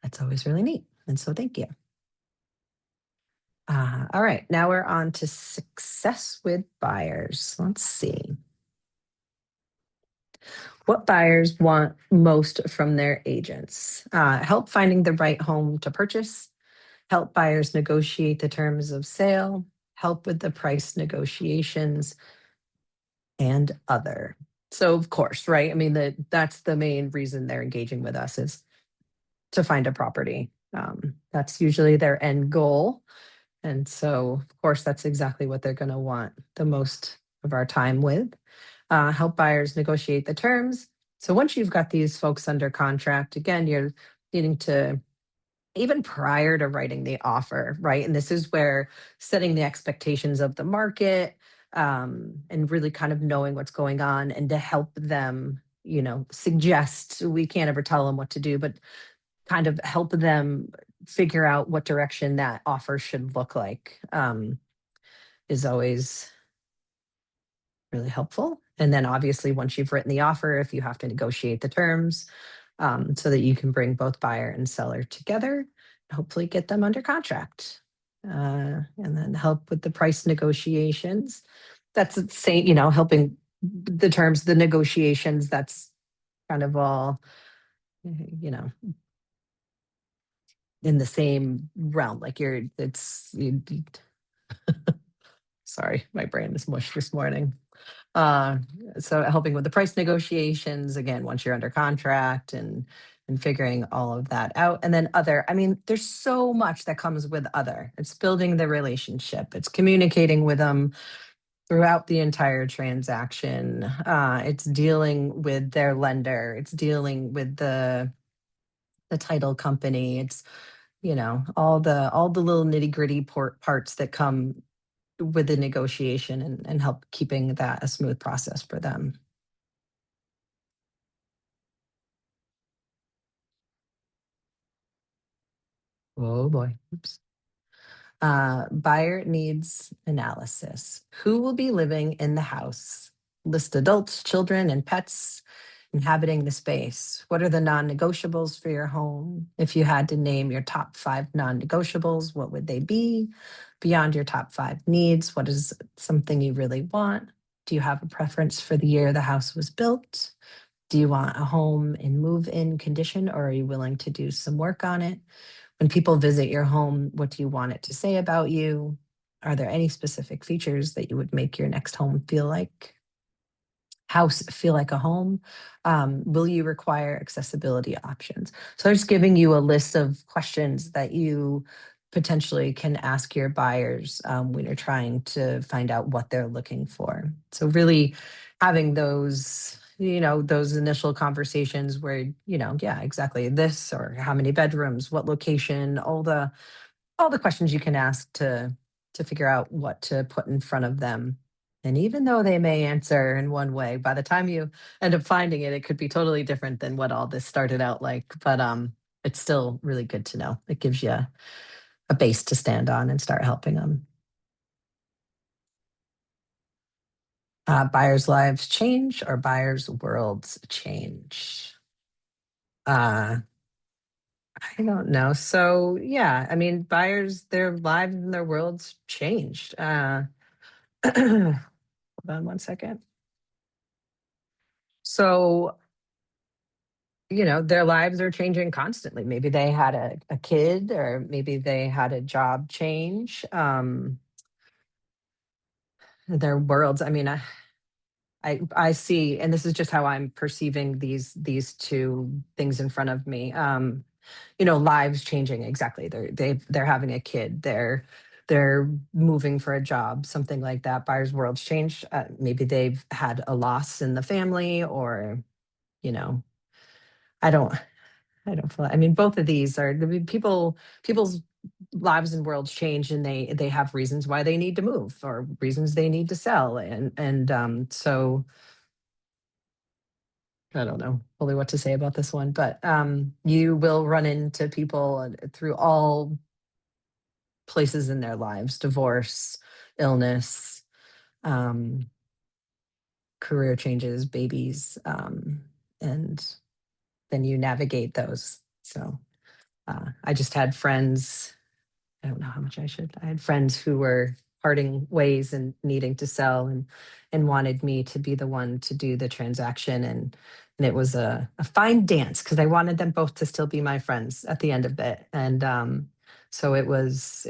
that's always really neat. And so thank you. All right, now we're on to success with buyers. Let's see. What buyers want most from their agents? Help finding the right home to purchase, help buyers negotiate the terms of sale, help with the price negotiations, and other. So, of course, right? I mean, that's the main reason they're engaging with us is to find a property. That's usually their end goal. And so, of course, that's exactly what they're going to want the most of our time with. Help buyers negotiate the terms. So once you've got these folks under contract, again, you're needing to, even prior to writing the offer, right? And this is where setting the expectations of the market, and really kind of knowing what's going on and to help them, you know, suggest, we can't ever tell them what to do, but kind of help them figure out what direction that offer should look like, is always really helpful. And then obviously, once you've written the offer, if you have to negotiate the terms, so that you can bring both buyer and seller together, hopefully get them under contract. And then help with the price negotiations. That's the same, you know, helping the terms, the negotiations, that's kind of all, you know, in the same realm. Like sorry, my brain is mush this morning. Uh, so helping with the price negotiations, again, once you're under contract and figuring all of that out. And then other, I mean, there's so much that comes with other. It's building the relationship. It's communicating with them throughout the entire transaction. It's dealing with their lender. It's dealing with the title company. It's, you know, all the little nitty-gritty parts that come with the negotiation and help keeping that a smooth process for them. Oh boy. Oops. Buyer needs analysis. Who will be living in the house? List adults, children, and pets inhabiting the space. What are the non-negotiables for your home? If you had to name your top 5 non-negotiables, what would they be? Beyond your top 5 needs, what is something you really want? Do you have a preference for the year the house was built? Do you want a home in move-in condition, or are you willing to do some work on it? When people visit your home, what do you want it to say about you? Are there any specific features that you would make your next home feel like a home? Will you require accessibility options? So I'm just giving you a list of questions that you potentially can ask your buyers when you're trying to find out what they're looking for. So really having those, those initial conversations where, yeah, exactly this, or how many bedrooms, what location, all the questions you can ask to figure out what to put in front of them. And even though they may answer in one way, by the time you end up finding it, it could be totally different than what all this started out like. But it's still really good to know. It gives you a base to stand on and start helping them. Buyers' lives change or buyers' worlds change? I don't know. So yeah, I mean, buyers, their lives and their worlds changed. Hold on one second. So, their lives are changing constantly. Maybe they had a kid, or maybe they had a job change. Their worlds, I mean, I see, and this is just how I'm perceiving these two things in front of me. Lives changing, exactly. They're having a kid. They're moving for a job, something like that. Buyers' worlds change. Maybe they've had a loss in the family, or I don't feel. I mean, both of these are, I mean, people's lives and worlds change, and they have reasons why they need to move, or reasons they need to sell, and so I don't know fully what to say about this one, but you will run into people through all places in their lives: divorce, illness, um, career changes, babies, and then you navigate those. So I just had friends. I don't know how much I should. I had friends who were parting ways and needing to sell, and wanted me to be the one to do the transaction, and it was a fine dance, because I wanted them both to still be my friends at the end of it. And so it was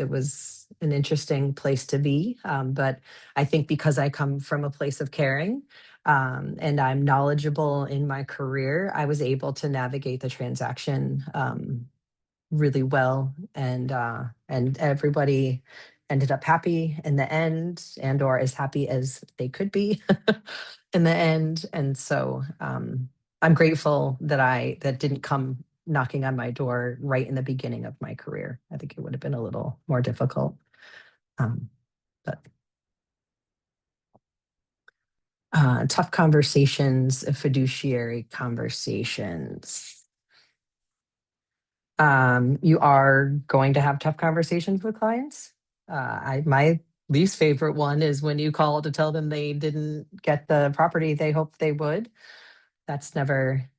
an interesting place to be. But I think because I come from a place of caring, and I'm knowledgeable in my career, I was able to navigate the transaction really well, and everybody ended up happy in the end, and or as happy as they could be in the end. And so I'm grateful that didn't come knocking on my door right in the beginning of my career. I think it would have been a little more difficult. But tough conversations, fiduciary conversations. You are going to have tough conversations with clients. My least favorite one is when you call to tell them they didn't get the property they hoped they would. That's never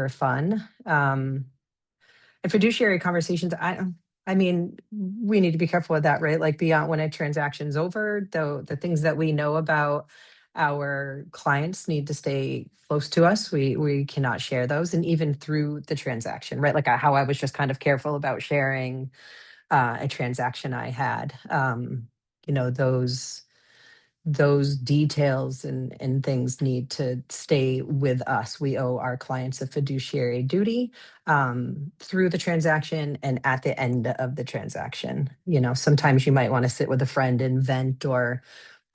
fun. And fiduciary conversations, I mean, we need to be careful with that, right? Like, beyond when a transaction's over, though, the things that we know about our clients need to stay close to us. We cannot share those, and even through the transaction, right? Like how I was just kind of careful about sharing a transaction I had. Those details and things need to stay with us. We owe our clients a fiduciary duty through the transaction and at the end of the transaction. Sometimes you might want to sit with a friend and vent, or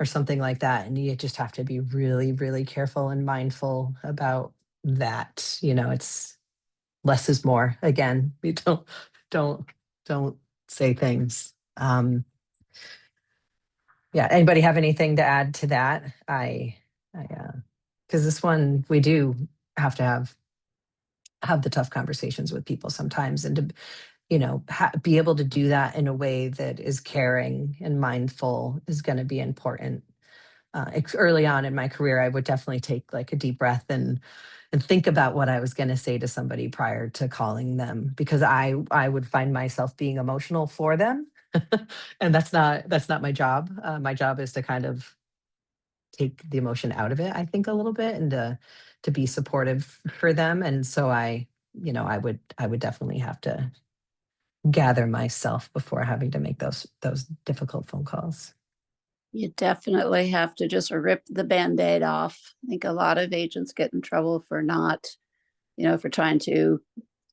something like that, and you just have to be really, really careful and mindful about that. It's less is more. Again, we don't say things. Yeah, anybody have anything to add to that? Because this one, we do have to have the tough conversations with people sometimes, and be able to do that in a way that is caring and mindful is going to be important. Early on in my career, I would definitely take like a deep breath and think about what I was going to say to somebody prior to calling them, because I would find myself being emotional for them, and that's not my job. My job is to kind of take the emotion out of it, I think, a little bit, and to be supportive for them. And so I would definitely have to gather myself before having to make those difficult phone calls. You definitely have to just rip the Band-Aid off. I think a lot of agents get in trouble for not, for trying to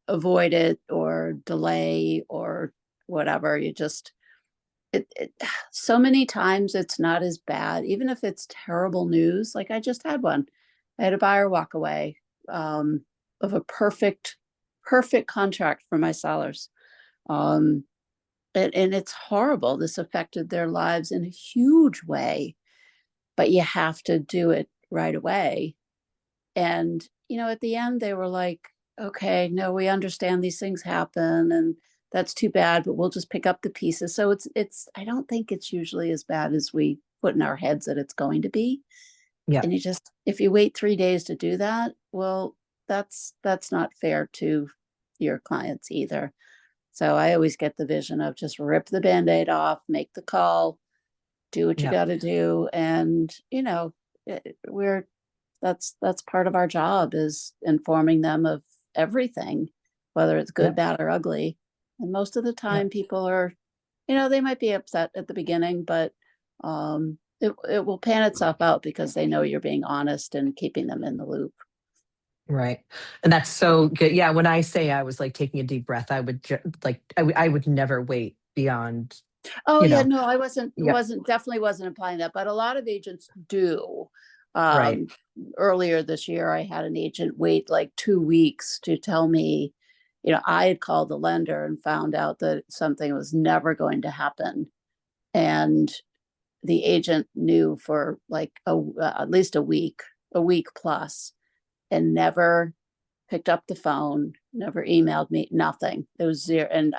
avoid it or delay or whatever. You just, so many times it's not as bad, even if it's terrible news. Like I just had one. I had a buyer walk away of a perfect contract for my sellers. And it's horrible. This affected their lives in a huge way, but you have to do it right away. And, at the end, they were like, okay, no, we understand these things happen and that's too bad, but we'll just pick up the pieces. So I don't think it's usually as bad as we put in our heads that it's going to be. Yeah. And if you wait 3 days to do that, well, that's not fair to your clients either. So I always get the vision of just rip the Band-Aid off, make the call, do what you Yeah. got to do. And, that's part of our job, is informing them of everything, whether it's good, bad, or ugly. And most of the time people are, they might be upset at the beginning, but it will pan itself out because they know you're being honest and keeping them in the loop. Right. And that's so good. Yeah. When I say I was like taking a deep breath, I would I would never wait beyond. Oh yeah, know. no, I wasn't Yeah. definitely wasn't implying that, but a lot of agents do. Right. Earlier this year, I had an agent wait like 2 weeks to tell me, I had called the lender and found out that something was never going to happen. And the agent knew for like at least a week plus, and never picked up the phone, never emailed me, nothing. It was zero. And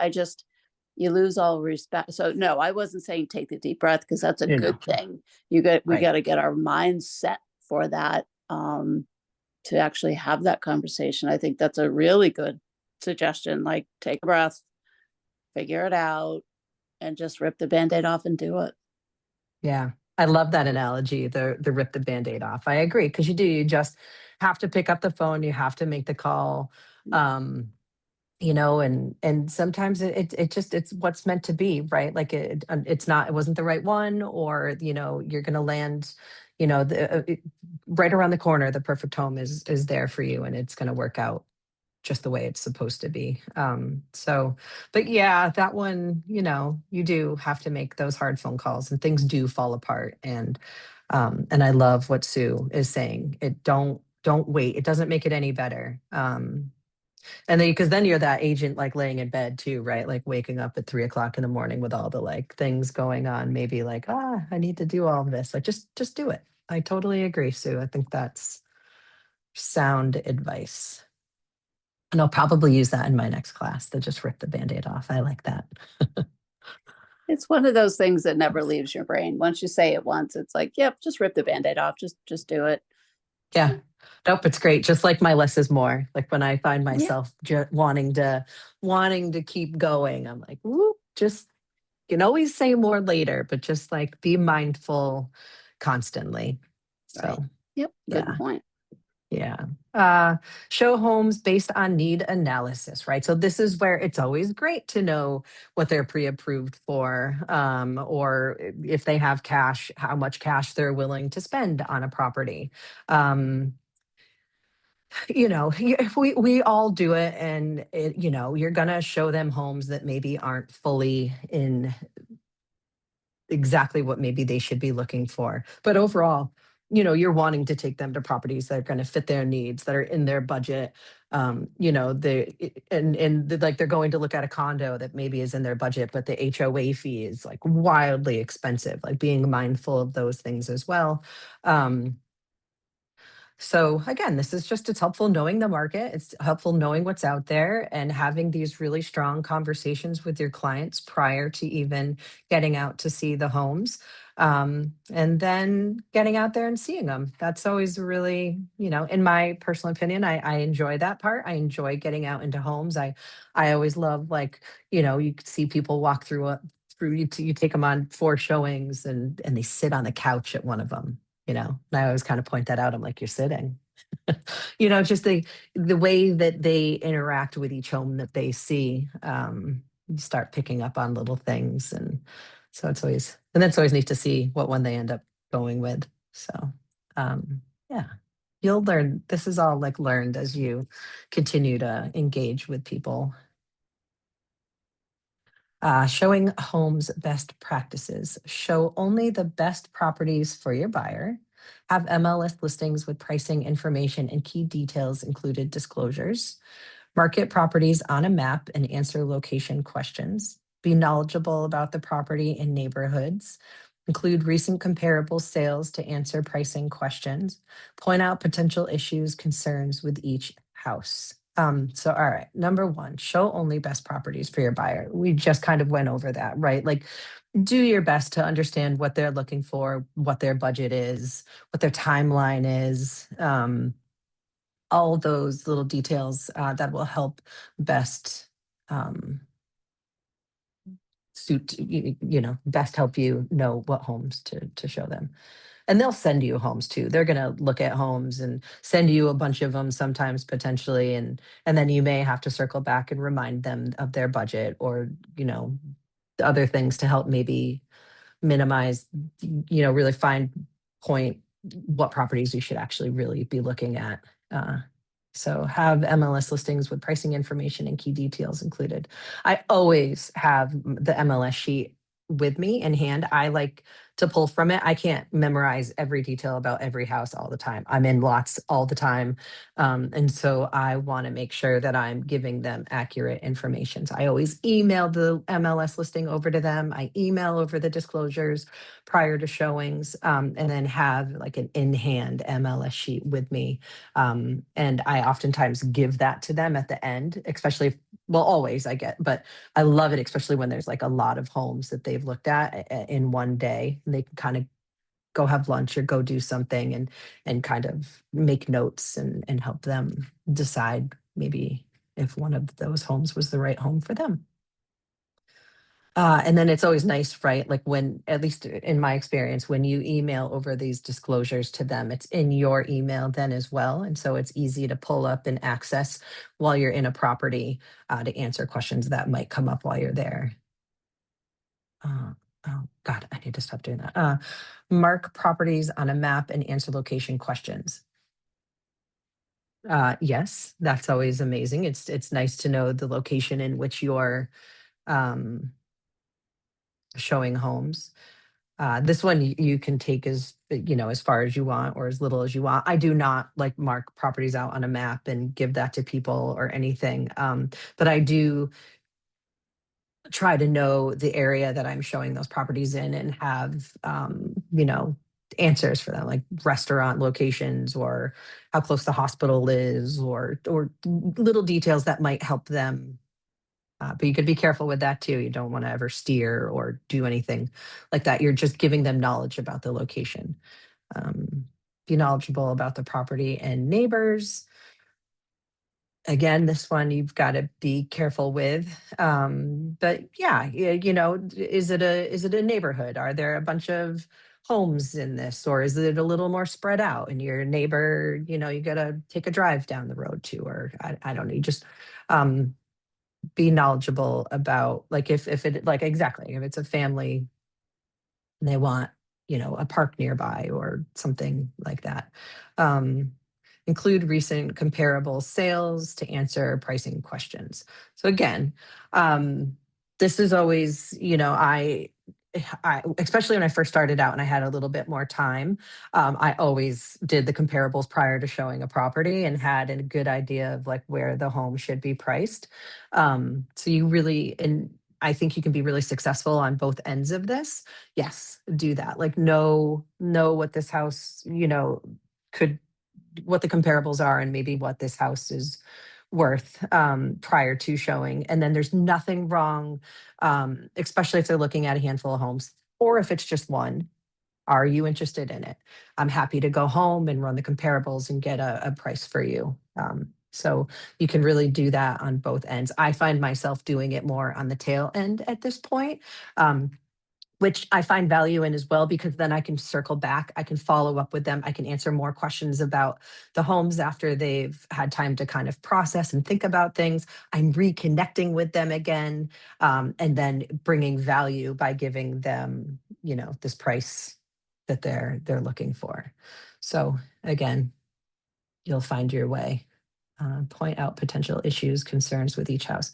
you lose all respect. So no, I wasn't saying take the deep breath, because that's a good thing. We Right. got to get our minds set for that, to actually have that conversation. I think that's a really good suggestion. Like, take a breath, figure it out, and just rip the Band-Aid off and do it. Yeah. I love that analogy, the rip the Band-Aid off. I agree, because you just have to pick up the phone, you have to make the call. And sometimes it's what's meant to be, right? Like it wasn't the right one, or you're going to land, right around the corner. The perfect home is there for you, and it's going to work out just the way it's supposed to be. But yeah, that one, you do have to make those hard phone calls, and things do fall apart. And I love what Sue is saying. Don't wait. It doesn't make it any better. And then, because then you're that agent like laying in bed too, right? Like waking up at 3 o'clock in the morning with all the like things going on, maybe like, I need to do all of this. Like, just do it. I totally agree, Sue. I think that's sound advice. And I'll probably use that in my next class, to just rip the Band-Aid off. I like that. It's one of those things that never leaves your brain. Once you say it once, it's like, yep, just rip the Band-Aid off. Just do it. Yeah. Nope, it's great. Just like my less is more. Like when I find myself wanting to keep going, I'm like, whoop, just, you can always say more later, but just like be mindful constantly. Right. So, Yep. Good yeah. point. Yeah. Show homes based on need analysis, right? So this is where it's always great to know what they're pre-approved for, or if they have cash, how much cash they're willing to spend on a property. We all do it, and you're gonna show them homes that maybe aren't fully in exactly what maybe they should be looking for. But overall, you're wanting to take them to properties that are going to fit their needs, that are in their budget. Like they're going to look at a condo that maybe is in their budget, but the HOA fee is like wildly expensive. Like being mindful of those things as well. So again, this is just, it's helpful knowing the market. It's helpful knowing what's out there and having these really strong conversations with your clients prior to even getting out to see the homes. And then getting out there and seeing them. That's always really, in my personal opinion, I enjoy that part. I enjoy getting out into homes. I always love, like, you could see people walk through you take them on 4 showings and they sit on the couch at one of them. And I always kind of point that out. I'm like, you're sitting. Just the way that they interact with each home that they see. You start picking up on little things, and so it's always neat to see what one they end up going with. So yeah, you'll learn. This is all like learned as you continue to engage with people. Showing homes best practices. Show only the best properties for your buyer. Have MLS listings with pricing information and key details included disclosures. Market properties on a map and answer location questions. Be knowledgeable about the property and neighborhoods. Include recent comparable sales to answer pricing questions. Point out potential issues, concerns with each house. So all right, number 1, show only best properties for your buyer. We just kind of went over that, right? Like, do your best to understand what they're looking for, what their budget is, what their timeline is, all those little details that will help best best help you know what homes to show them. And they'll send you homes too. They're going to look at homes and send you a bunch of them sometimes, potentially, and then you may have to circle back and remind them of their budget, or other things to help maybe minimize, really fine point what properties you should actually really be looking at. So have MLS listings with pricing information and key details included. I always have the MLS sheet with me in hand. I like to pull from it. I can't memorize every detail about every house all the time. I'm in lots all the time. And so I want to make sure that I'm giving them accurate information. So I always email the MLS listing over to them. I email over the disclosures prior to showings, and then have like an in-hand MLS sheet with me. And I oftentimes give that to them at the end, especially always I get, but I love it, especially when there's like a lot of homes that they've looked at in one day. And they can kind of go have lunch or go do something and kind of make notes and help them decide maybe if one of those homes was the right home for them. And then it's always nice, right? Like, when, at least in my experience, when you email over these disclosures to them, it's in your email then as well. And so it's easy to pull up and access while you're in a property to answer questions that might come up while you're there. Oh God, I need to stop doing that. Mark properties on a map and answer location questions. Yes, that's always amazing. It's nice to know the location in which you're showing homes. This one you can take as far as you want or as little as you want. I do not like mark properties out on a map and give that to people or anything. But I do try to know the area that I'm showing those properties in and have answers for them, like restaurant locations or how close the hospital is, or little details that might help them. But you could be careful with that too. You don't want to ever steer or do anything like that. You're just giving them knowledge about the location. Be knowledgeable about the property and neighbors. Again, this one you've got to be careful with. But yeah, is it a neighborhood? Are there a bunch of homes in this, or is it a little more spread out? And your neighbor, you got to take a drive down the road to, or I don't know. You just be knowledgeable about, like, if it, like, exactly, if it's a family and they want a park nearby or something like that. Include recent comparable sales to answer pricing questions. So again, this is always, I especially when I first started out and I had a little bit more time, I always did the comparables prior to showing a property and had a good idea of like where the home should be priced. So you really, and I think you can be really successful on both ends of this. Yes, do that. Like know what this house, could what the comparables are and maybe what this house is worth prior to showing. And then there's nothing wrong, especially if they're looking at a handful of homes, or if it's just one. Are you interested in it? I'm happy to go home and run the comparables and get a price for you. So you can really do that on both ends. I find myself doing it more on the tail end at this point, which I find value in as well, because then I can circle back, I can follow up with them, I can answer more questions about the homes after they've had time to kind of process and think about things. I'm reconnecting with them again, and then bringing value by giving them, you know, this price that they're looking for. So again, you'll find your way. Point out potential issues, concerns with each house.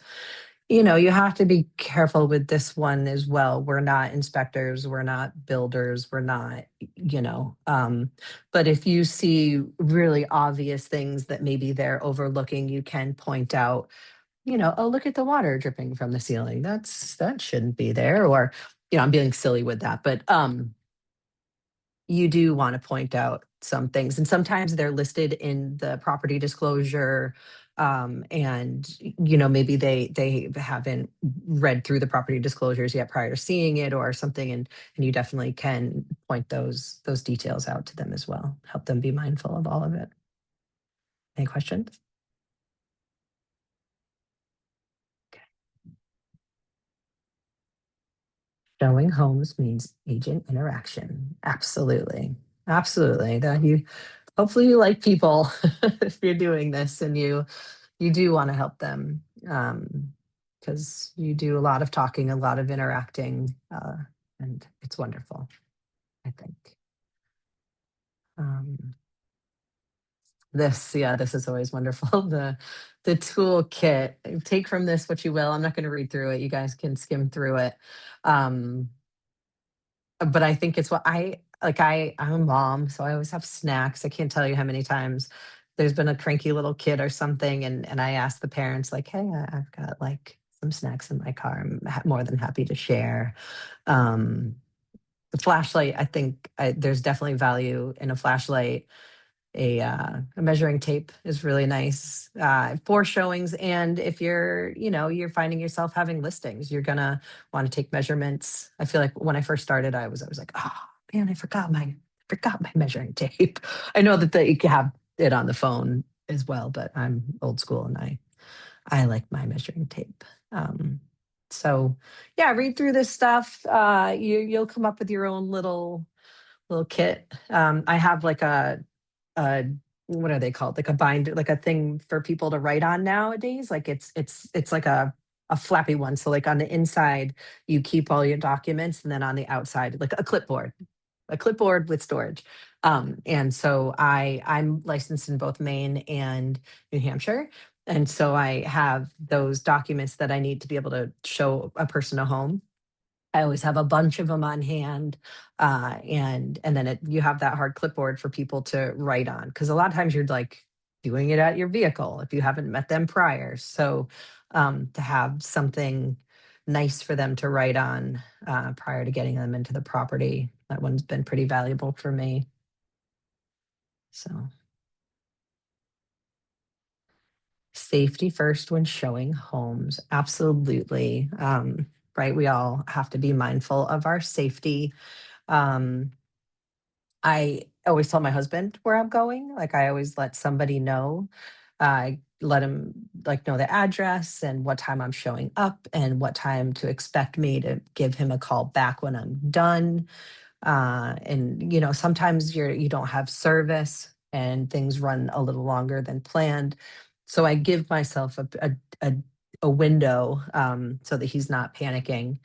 You know, you have to be careful with this one as well. We're not inspectors, we're not builders, we're not, you know, but if you see really obvious things that maybe they're overlooking, you can point out, you know, oh, look at the water dripping from the ceiling. That shouldn't be there. Or, you know, I'm being silly with that, but you do want to point out some things, and sometimes they're listed in the property disclosure, and you know, maybe they haven't read through the property disclosures yet prior to seeing it or something, and you definitely can point those details out to them as well. Help them be mindful of all of it. Any questions? Showing homes means agent interaction. Absolutely. Absolutely. That you hopefully you like people if you're doing this, and you do want to help them, because you do a lot of talking, a lot of interacting, and it's wonderful, I think. This is always wonderful. The toolkit. Take from this what you will. I'm not going to read through it. You guys can skim through it. But I think it's what I'm a mom, so I always have snacks. I can't tell you how many times there's been a cranky little kid or something, and I ask the parents like, hey, I've got like some snacks in my car. I'm more than happy to share. The flashlight, I think there's definitely value in a flashlight. A measuring tape is really nice for showings. And if you're, you know, you're finding yourself having listings, you're gonna want to take measurements. I feel like when I first started, I was like, oh man, I forgot my measuring tape. I know that you can have it on the phone as well, but I'm old school and I like my measuring tape. So yeah, read through this stuff. You'll come up with your own little kit. I have like a what are they called? Like a binder, like a thing for people to write on nowadays. Like it's like a flappy one. So like on the inside, you keep all your documents, and then on the outside, like a clipboard with storage. And so I'm licensed in both Maine and New Hampshire. And so I have those documents that I need to be able to show a person a home. I always have a bunch of them on hand, and then you have that hard clipboard for people to write on, because a lot of times you're like doing it at your vehicle if you haven't met them prior. So to have something nice for them to write on prior to getting them into the property, that one's been pretty valuable for me. So safety first when showing homes, absolutely. Right, we all have to be mindful of our safety. I always tell my husband where I'm going. Like I always let somebody know. I let him like know the address and what time I'm showing up and what time to expect me to give him a call back when I'm done. And you know, sometimes you don't have service and things run a little longer than planned. So I give myself a window so that he's not panicking.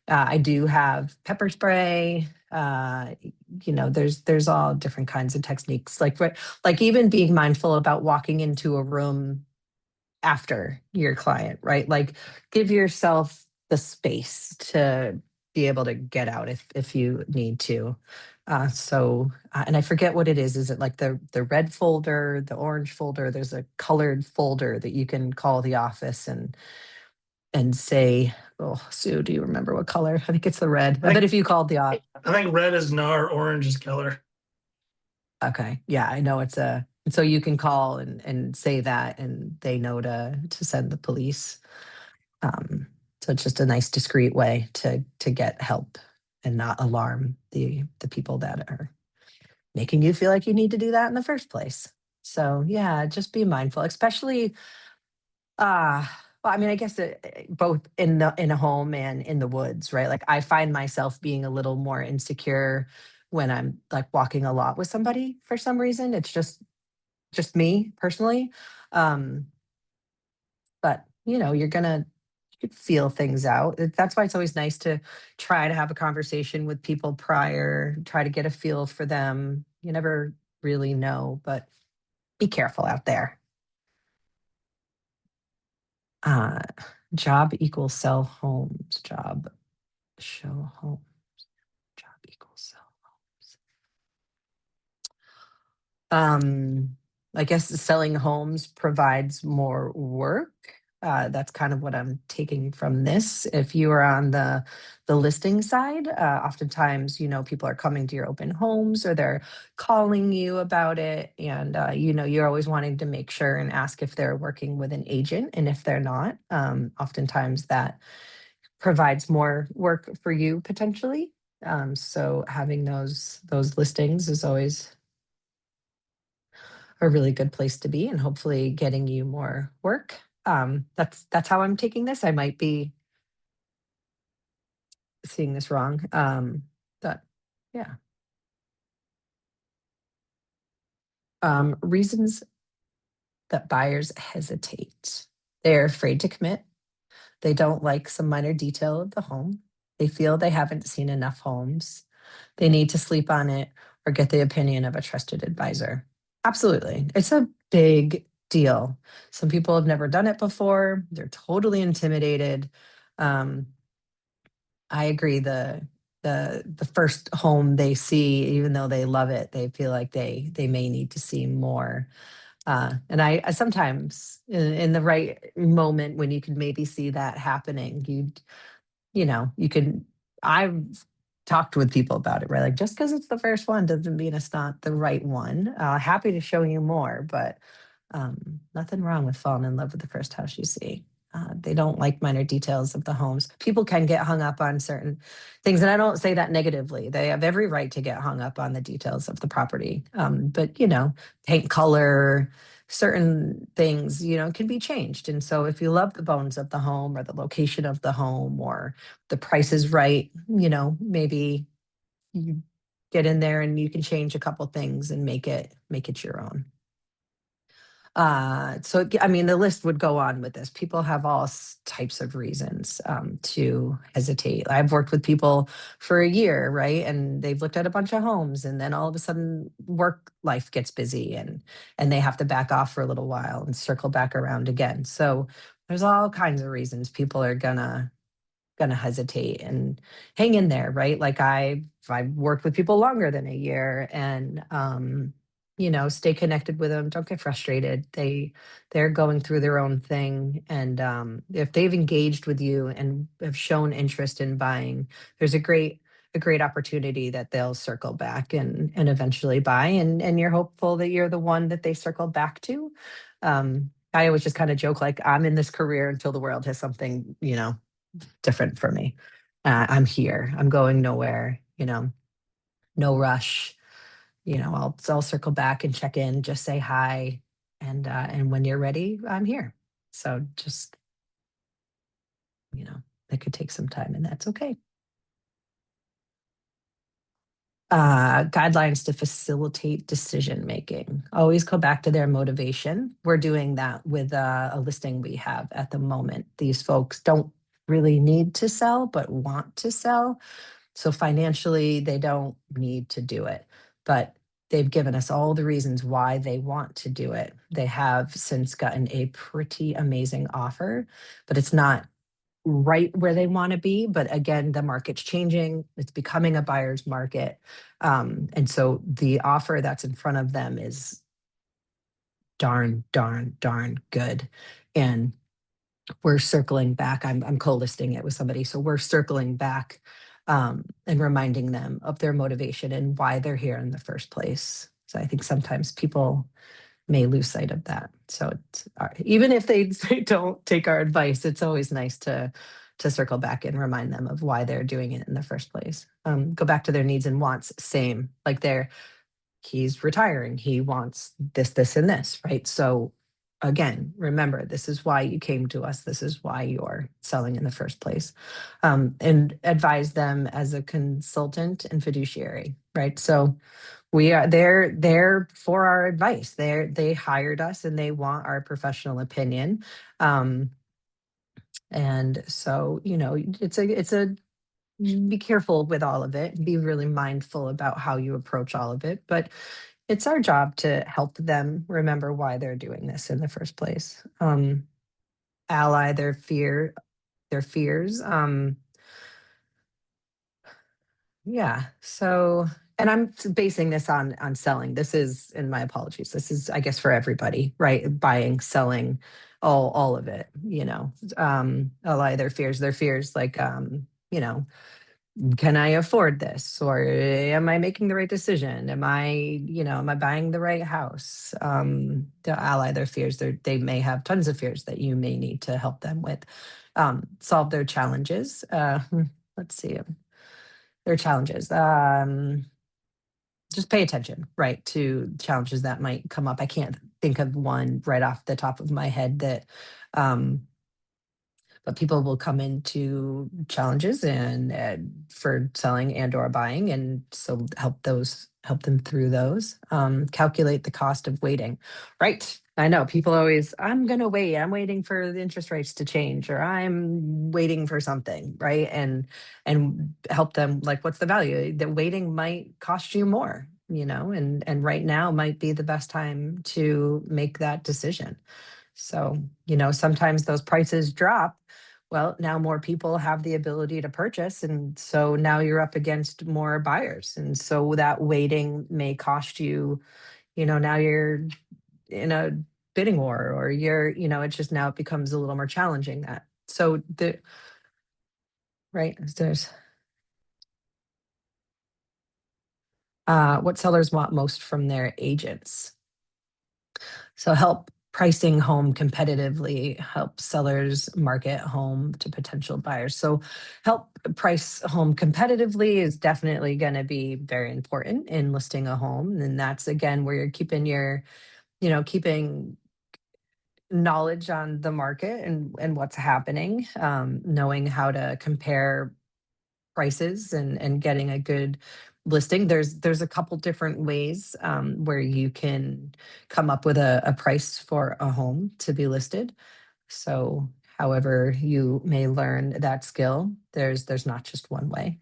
I do have pepper spray. You know, there's all different kinds of techniques. Like even being mindful about walking into a room after your client, right? Like give yourself the space to be able to get out if you need to. And I forget what it is. Is it like the red folder, the orange folder? There's a colored folder that you can call the office and say, oh, Sue, do you remember what color? I think it's the red. I bet if you called the I think red is NAR, orange is Keller. okay. Yeah, I know it's a And so you can call and say that, and they know to send the police. So it's just a nice discreet way to get help and not alarm the people that are making you feel like you need to do that in the first place. So yeah, just be mindful, especially well, I mean, I guess both in a home and in the woods, right? Like I find myself being a little more insecure when I'm like walking a lot with somebody for some reason. It's just me personally. Um, but you feel things out. That's why it's always nice to try to have a conversation with people prior, try to get a feel for them. You never really know, but be careful out there. Uh, job equals sell homes. Job show homes. Job equals sell homes. I guess selling homes provides more work. That's kind of what I'm taking from this. If you are on the listing side, oftentimes, people are coming to your open homes or they're calling you about it. And, you're always wanting to make sure and ask if they're working with an agent. And if they're not, oftentimes that provides more work for you potentially. So having those listings is always a really good place to be, and hopefully getting you more work. That's how I'm taking this. I might be seeing this wrong. But yeah. Reasons that buyers hesitate. They're afraid to commit. They don't like some minor detail of the home. They feel they haven't seen enough homes. They need to sleep on it or get the opinion of a trusted advisor. Absolutely. It's a big deal. Some people have never done it before. They're totally intimidated. Um, I agree. The first home they see, even though they love it, they feel like they may need to see more. And I sometimes in the right moment when you can maybe see that happening, you can, I've talked with people about it, right? Like just because it's the first one doesn't mean it's not the right one. Happy to show you more, but nothing wrong with falling in love with the first house you see. They don't like minor details of the homes. People can get hung up on certain things, and I don't say that negatively. They have every right to get hung up on the details of the property. But paint color, certain things, can be changed. And so if you love the bones of the home or the location of the home or the price is right, maybe you get in there and you can change a couple things and make it your own. So I mean, the list would go on with this. People have all types of reasons to hesitate. I've worked with people for a year, right? And they've looked at a bunch of homes, and then all of a sudden, work life gets busy, and they have to back off for a little while and circle back around again. So there's all kinds of reasons people are gonna hesitate, and hang in there, right? Like I've worked with people longer than a year, and stay connected with them. Don't get frustrated. They're going through their own thing, and if they've engaged with you and have shown interest in buying, there's a great opportunity that they'll circle back and eventually buy, and you're hopeful that you're the one that they circle back to. I always just kind of joke, like, I'm in this career until the world has something different for me. I'm here. I'm going nowhere. No rush. I'll circle back and check in, just say hi, and when you're ready, I'm here. So just it could take some time, and that's okay. Guidelines to facilitate decision making. Always go back to their motivation. We're doing that with a listing we have at the moment. These folks don't really need to sell, but want to sell. So financially, they don't need to do it, but they've given us all the reasons why they want to do it. They have since gotten a pretty amazing offer, but it's not right where they want to be. But again, the market's changing. It's becoming a buyer's market. And so the offer that's in front of them is darn good. And we're circling back. I'm co-listing it with somebody. So we're circling back and reminding them of their motivation and why they're here in the first place. So I think sometimes people may lose sight of that. So it's, even if they don't take our advice, it's always nice to circle back and remind them of why they're doing it in the first place. Go back to their needs and wants. Same, like he's retiring. He wants this, this, and this, right? So again, remember, this is why you came to us. This is why you're selling in the first place. And advise them as a consultant and fiduciary, right? So they're for our advice. They hired us and they want our professional opinion. And so, it's a be careful with all of it. Be really mindful about how you approach all of it. But it's our job to help them remember why they're doing this in the first place. Ally their fears. Yeah. So, and I'm basing this on selling. This is, and my apologies, this is, I guess, for everybody, right? Buying, selling, all of it, ally their fears like, can I afford this? Or am I making the right decision? Am I buying the right house? To ally their fears, they may have tons of fears that you may need to help them with. Solve their challenges. Let's see. Their challenges. Just pay attention, right, to challenges that might come up. I can't think of one right off the top of my head that but people will come into challenges and for selling and or buying, and so help them through those. Calculate the cost of waiting, right? I know people always, I'm gonna wait, I'm waiting for the interest rates to change, or I'm waiting for something, right? And help them, like, what's the value? The waiting might cost you more, and right now might be the best time to make that decision. So, sometimes those prices drop. Well, now more people have the ability to purchase. And so now you're up against more buyers. And so that waiting may cost you, now you're in a bidding war, or it's just, now it becomes a little more challenging that. So right, there's what sellers want most from their agents. So help pricing home competitively, help sellers market home to potential buyers. So help price home competitively is definitely going to be very important in listing a home. And that's, again, where you're keeping keeping knowledge on the market and what's happening, knowing how to compare prices and getting a good listing. There's a couple different ways where you can come up with a price for a home to be listed. So however you may learn that skill, there's not just one way.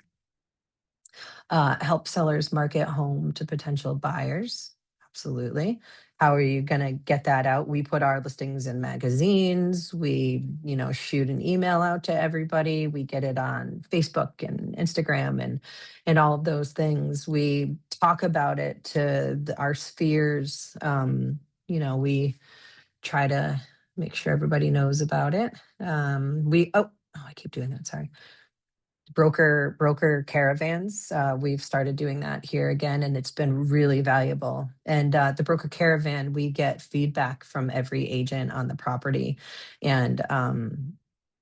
Help sellers market home to potential buyers. Absolutely. How are you going to get that out? We put our listings in magazines. We, shoot an email out to everybody. We get it on Facebook and Instagram and all of those things. We talk about it to our spheres. We try to make sure everybody knows about it. I keep doing that. Sorry. Broker caravans. We've started doing that here again, and it's been really valuable. And the broker caravan, we get feedback from every agent on the property, and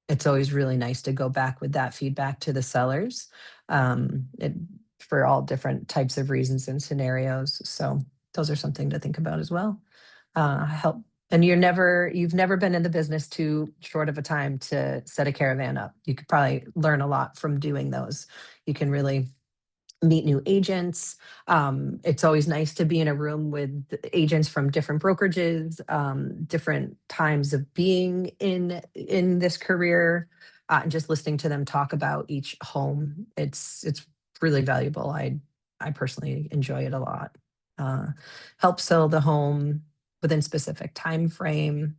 it's always really nice to go back with that feedback to the sellers, for all different types of reasons and scenarios. So those are something to think about as well. Help. And you've never been in the business too short of a time to set a caravan up. You could probably learn a lot from doing those. You can really meet new agents. It's always nice to be in a room with agents from different brokerages, different times of being in this career, and just listening to them talk about each home. It's really valuable. I personally enjoy it a lot. Help sell the home within specific time frame.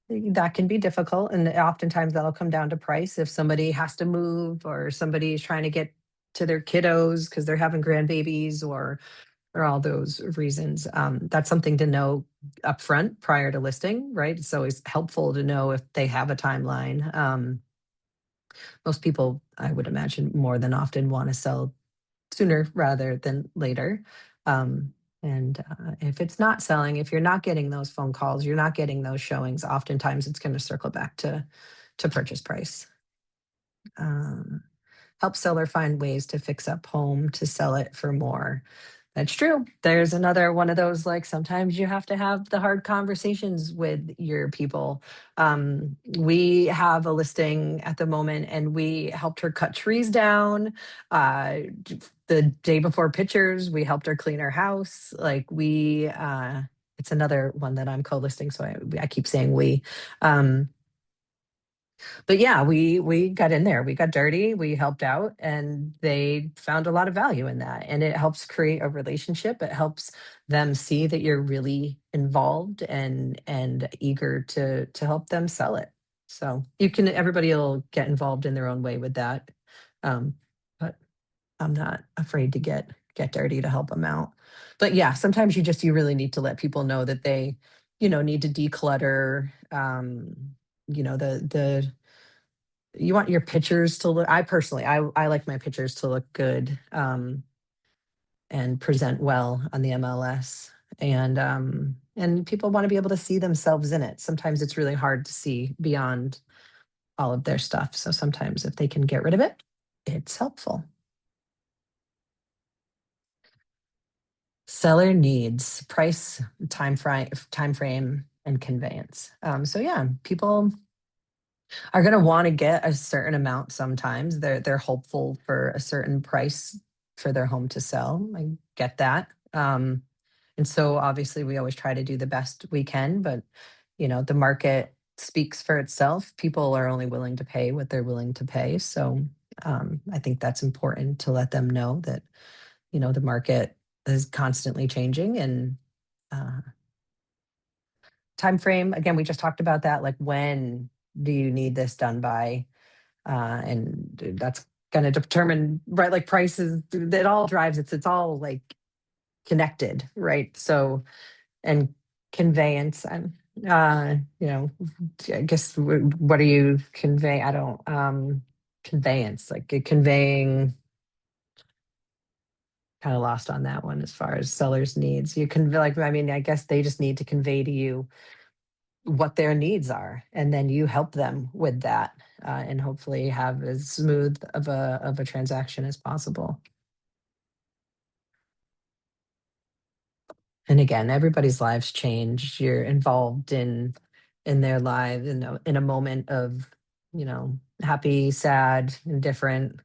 That can be difficult, and oftentimes that'll come down to price. If somebody has to move, or somebody's trying to get to their kiddos because they're having grandbabies, or all those reasons, that's something to know upfront prior to listing, right? It's always helpful to know if they have a timeline. Most people, I would imagine, more than often want to sell sooner rather than later. And if it's not selling, if you're not getting those phone calls, you're not getting those showings, oftentimes it's going to circle back to purchase price. Help seller find ways to fix up home to sell it for more. That's true. There's another one of those, like, sometimes you have to have the hard conversations with your people. We have a listing at the moment and we helped her cut trees down. The day before pictures, we helped her clean her house. Like, it's another one that I'm co-listing, so I keep saying we. But yeah, we got in there, we got dirty, we helped out, and they found a lot of value in that. And it helps create a relationship. It helps them see that you're really involved and eager to help them sell it. So everybody will get involved in their own way with that. But I'm not afraid to get dirty to help them out. But yeah, sometimes you really need to let people know that they, need to declutter. The you want your pictures to look, I like my pictures to look good, and present well on the MLS. And people want to be able to see themselves in it. Sometimes it's really hard to see beyond all of their stuff. So sometimes if they can get rid of it, it's helpful. Seller needs price, time frame, and conveyance. So yeah, people are going to want to get a certain amount. Sometimes they're hopeful for a certain price for their home to sell. I get that. And so obviously we always try to do the best we can, but the market speaks for itself. People are only willing to pay what they're willing to pay. So I think that's important to let them know that, the market is constantly changing. And time frame, again, we just talked about that. Like, when do you need this done by? And that's going to determine, right? Like, prices, it all drives, it's all like connected, right? So, and conveyance, and I guess, what do you convey? I don't, conveyance, like conveying, kind of lost on that one as far as sellers needs. You can, like, I mean, I guess they just need to convey to you what their needs are, and then you help them with that, and hopefully have as smooth of a transaction as possible. And again, everybody's lives change. You're involved in their lives in a moment of, happy, sad, indifferent,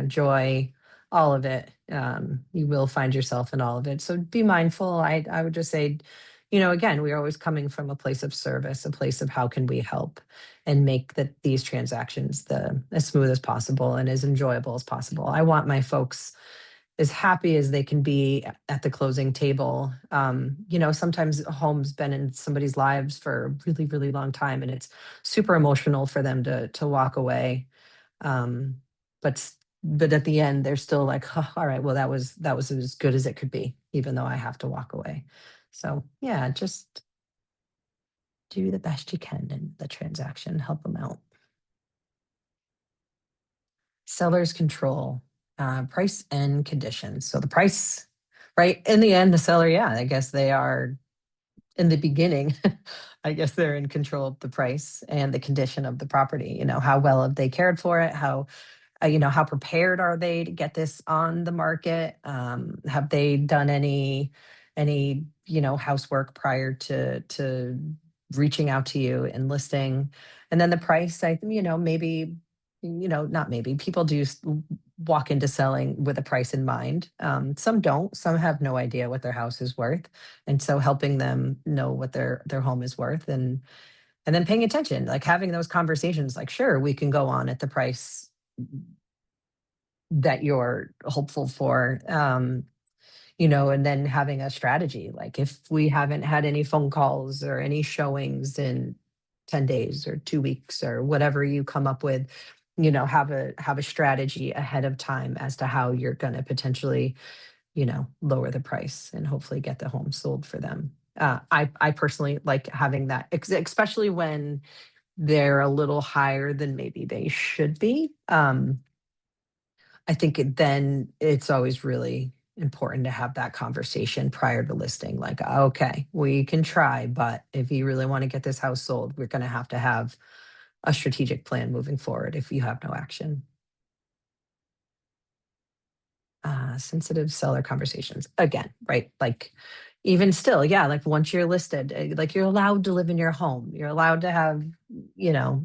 joy, all of it. You will find yourself in all of it. So be mindful. I would just say, again, we're always coming from a place of service, a place of how can we help and make these transactions as smooth as possible and as enjoyable as possible. I want my folks as happy as they can be at the closing table. Sometimes a home's been in somebody's lives for a really, really long time, and it's super emotional for them to walk away. But at the end, they're still like, oh, all right, well, that was as good as it could be, even though I have to walk away. So yeah, just do the best you can in the transaction, help them out. Seller's control. Price and conditions. So the price, right? In the end, the seller, yeah, I guess they are in the beginning. I guess they're in control of the price and the condition of the property. How well have they cared for it? How prepared are they to get this on the market? Have they done any housework prior to reaching out to you and listing? And then the price, maybe, not maybe, people do walk into selling with a price in mind. Some don't. Some have no idea what their house is worth, and so helping them know what their home is worth, and then paying attention, like having those conversations. Like, sure, we can go on at the price that you're hopeful for, and then having a strategy. Like, if we haven't had any phone calls or any showings in 10 days or 2 weeks or whatever you come up with, have a strategy ahead of time as to how you're going to potentially, lower the price and hopefully get the home sold for them. I personally like having that, especially when they're a little higher than maybe they should be. I think then it's always really important to have that conversation prior to listing. Like, okay, we can try, but if you really want to get this house sold, we're going to have a strategic plan moving forward if you have no action. Sensitive seller conversations again, right? Like, even still, yeah, like once you're listed, like you're allowed to live in your home, you're allowed to have, you know,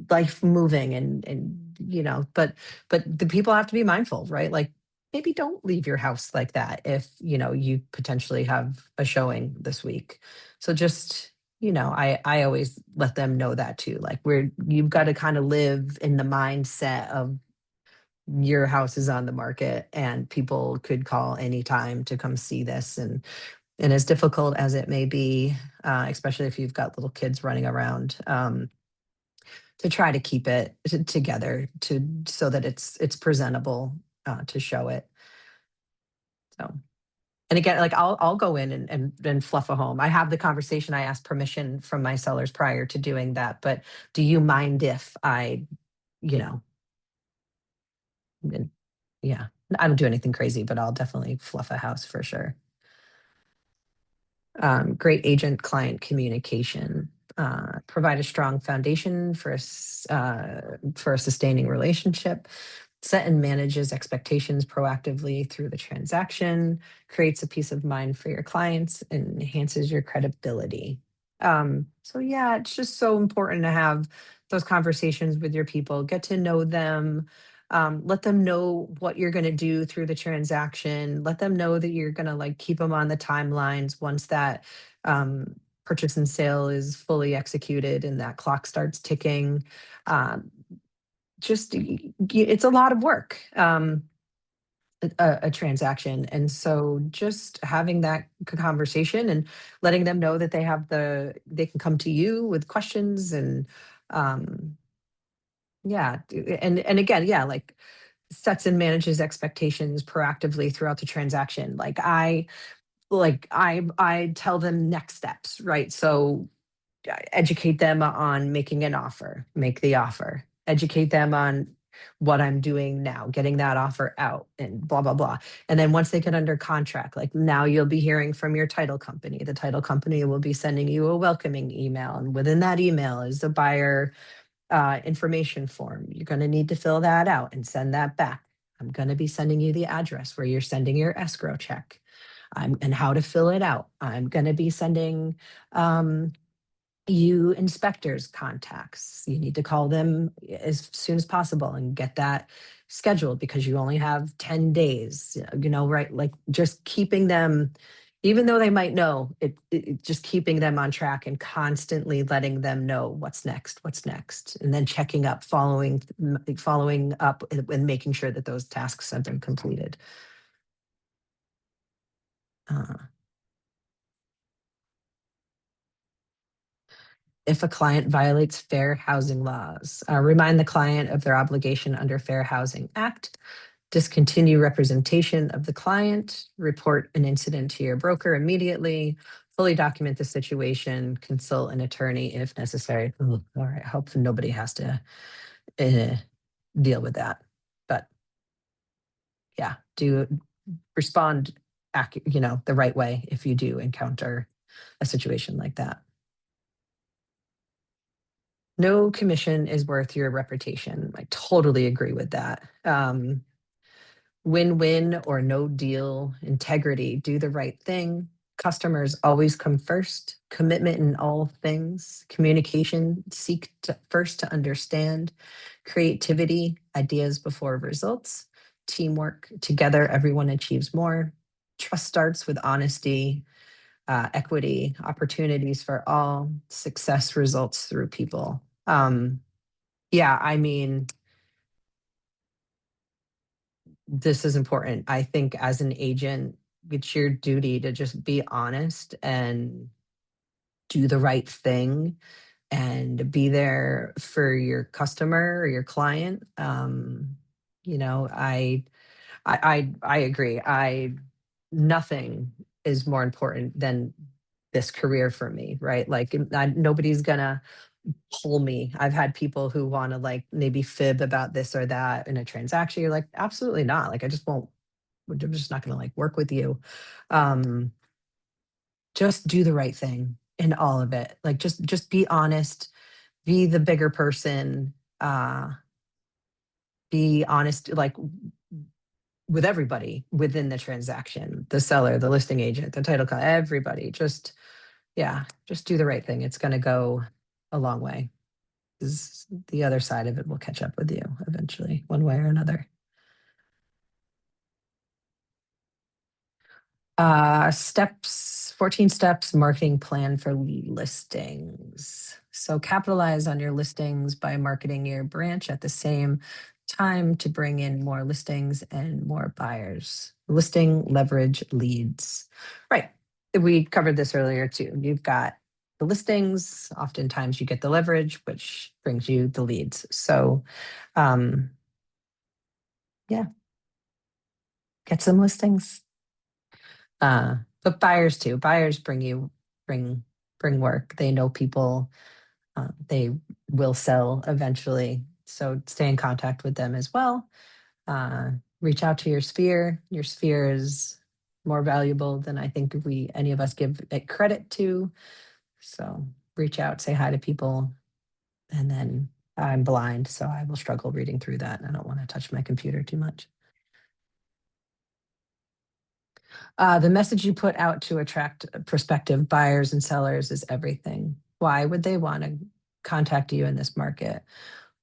life moving and you know, but the people have to be mindful, right? Like, maybe don't leave your house like that if you know you potentially have a showing this week. So just, you know, I always let them know that too. Like, you've got to kind of live in the mindset of your house is on the market and people could call anytime to come see this. And as difficult as it may be, especially if you've got little kids running around, to try to keep it together so that it's presentable, to show it. So, and again, like I'll go in and fluff a home. I have the conversation. I ask permission from my sellers prior to doing that. But do you mind if I, you know, and yeah, I don't do anything crazy, but I'll definitely fluff a house for sure. Great agent client communication. Provide a strong foundation for a sustaining relationship. Set and manages expectations proactively through the transaction. Creates a peace of mind for your clients and enhances your credibility. So yeah, it's just so important to have those conversations with your people. Get to know them. Let them know what you're going to do through the transaction. Let them know that you're going to like keep them on the timelines once that purchase and sale is fully executed and that clock starts ticking. Just it's a lot of work, a transaction, and so just having that conversation and letting them know that they can come to you with questions and yeah, and again, yeah, like sets and manages expectations proactively throughout the transaction. I tell them next steps, right? So educate them on making an offer, make the offer, educate them on what I'm doing now, getting that offer out and blah, blah, blah. And then once they get under contract, like now you'll be hearing from your title company. The title company will be sending you a welcoming email. And within that email is the buyer information form. You're going to need to fill that out and send that back. I'm going to be sending you the address where you're sending your escrow check and how to fill it out. I'm going to be sending you inspectors contacts. You need to call them as soon as possible and get that scheduled because you only have 10 days, you know, right? Like just keeping them, even though they might know just keeping them on track and constantly letting them know what's next, and then checking up, following up and making sure that those tasks have been completed. If a client violates fair housing laws, remind the client of their obligation under Fair Housing Act, discontinue representation of the client, report an incident to your broker immediately, fully document the situation, consult an attorney if necessary. Ooh, all right, hope nobody has to deal with that. But yeah, respond, the right way if you do encounter a situation like that. No commission is worth your reputation. I totally agree with that. Win-win or no deal, integrity, do the right thing. Customers always come first. Commitment in all things. Communication, first to understand. Creativity, ideas before results. Teamwork, together everyone achieves more. Trust starts with honesty, equity, opportunities for all. Success results through people. Yeah, I mean, this is important. I think as an agent, it's your duty to just be honest and do the right thing and be there for your customer or your client. I agree. Nothing is more important than this career for me, right? Like nobody's gonna pull me. I've had people who want to like maybe fib about this or that in a transaction. You're like, absolutely not. Like I just won't we're just not going to like work with you. Just do the right thing in all of it. Like just be honest, be the bigger person, be honest, like with everybody within the transaction, the seller, the listing agent, the title company, everybody. Just do the right thing. It's going to go a long way. 'Cause the other side of it will catch up with you eventually, one way or another. Steps, 14 steps, marketing plan for listings. So capitalize on your listings by marketing your branch at the same time to bring in more listings and more buyers. Listing leverage leads. Right. We covered this earlier too. You've got the listings, oftentimes you get the leverage, which brings you the leads. So yeah, get some listings. But buyers too. Buyers bring work. They know people. They will sell eventually. So stay in contact with them as well. Reach out to your sphere. Your sphere is more valuable than I think any of us give it credit to. So reach out, say hi to people, and then I'm blind, so I will struggle reading through that. And I don't want to touch my computer too much. The message you put out to attract prospective buyers and sellers is everything. Why would they want to contact you in this market?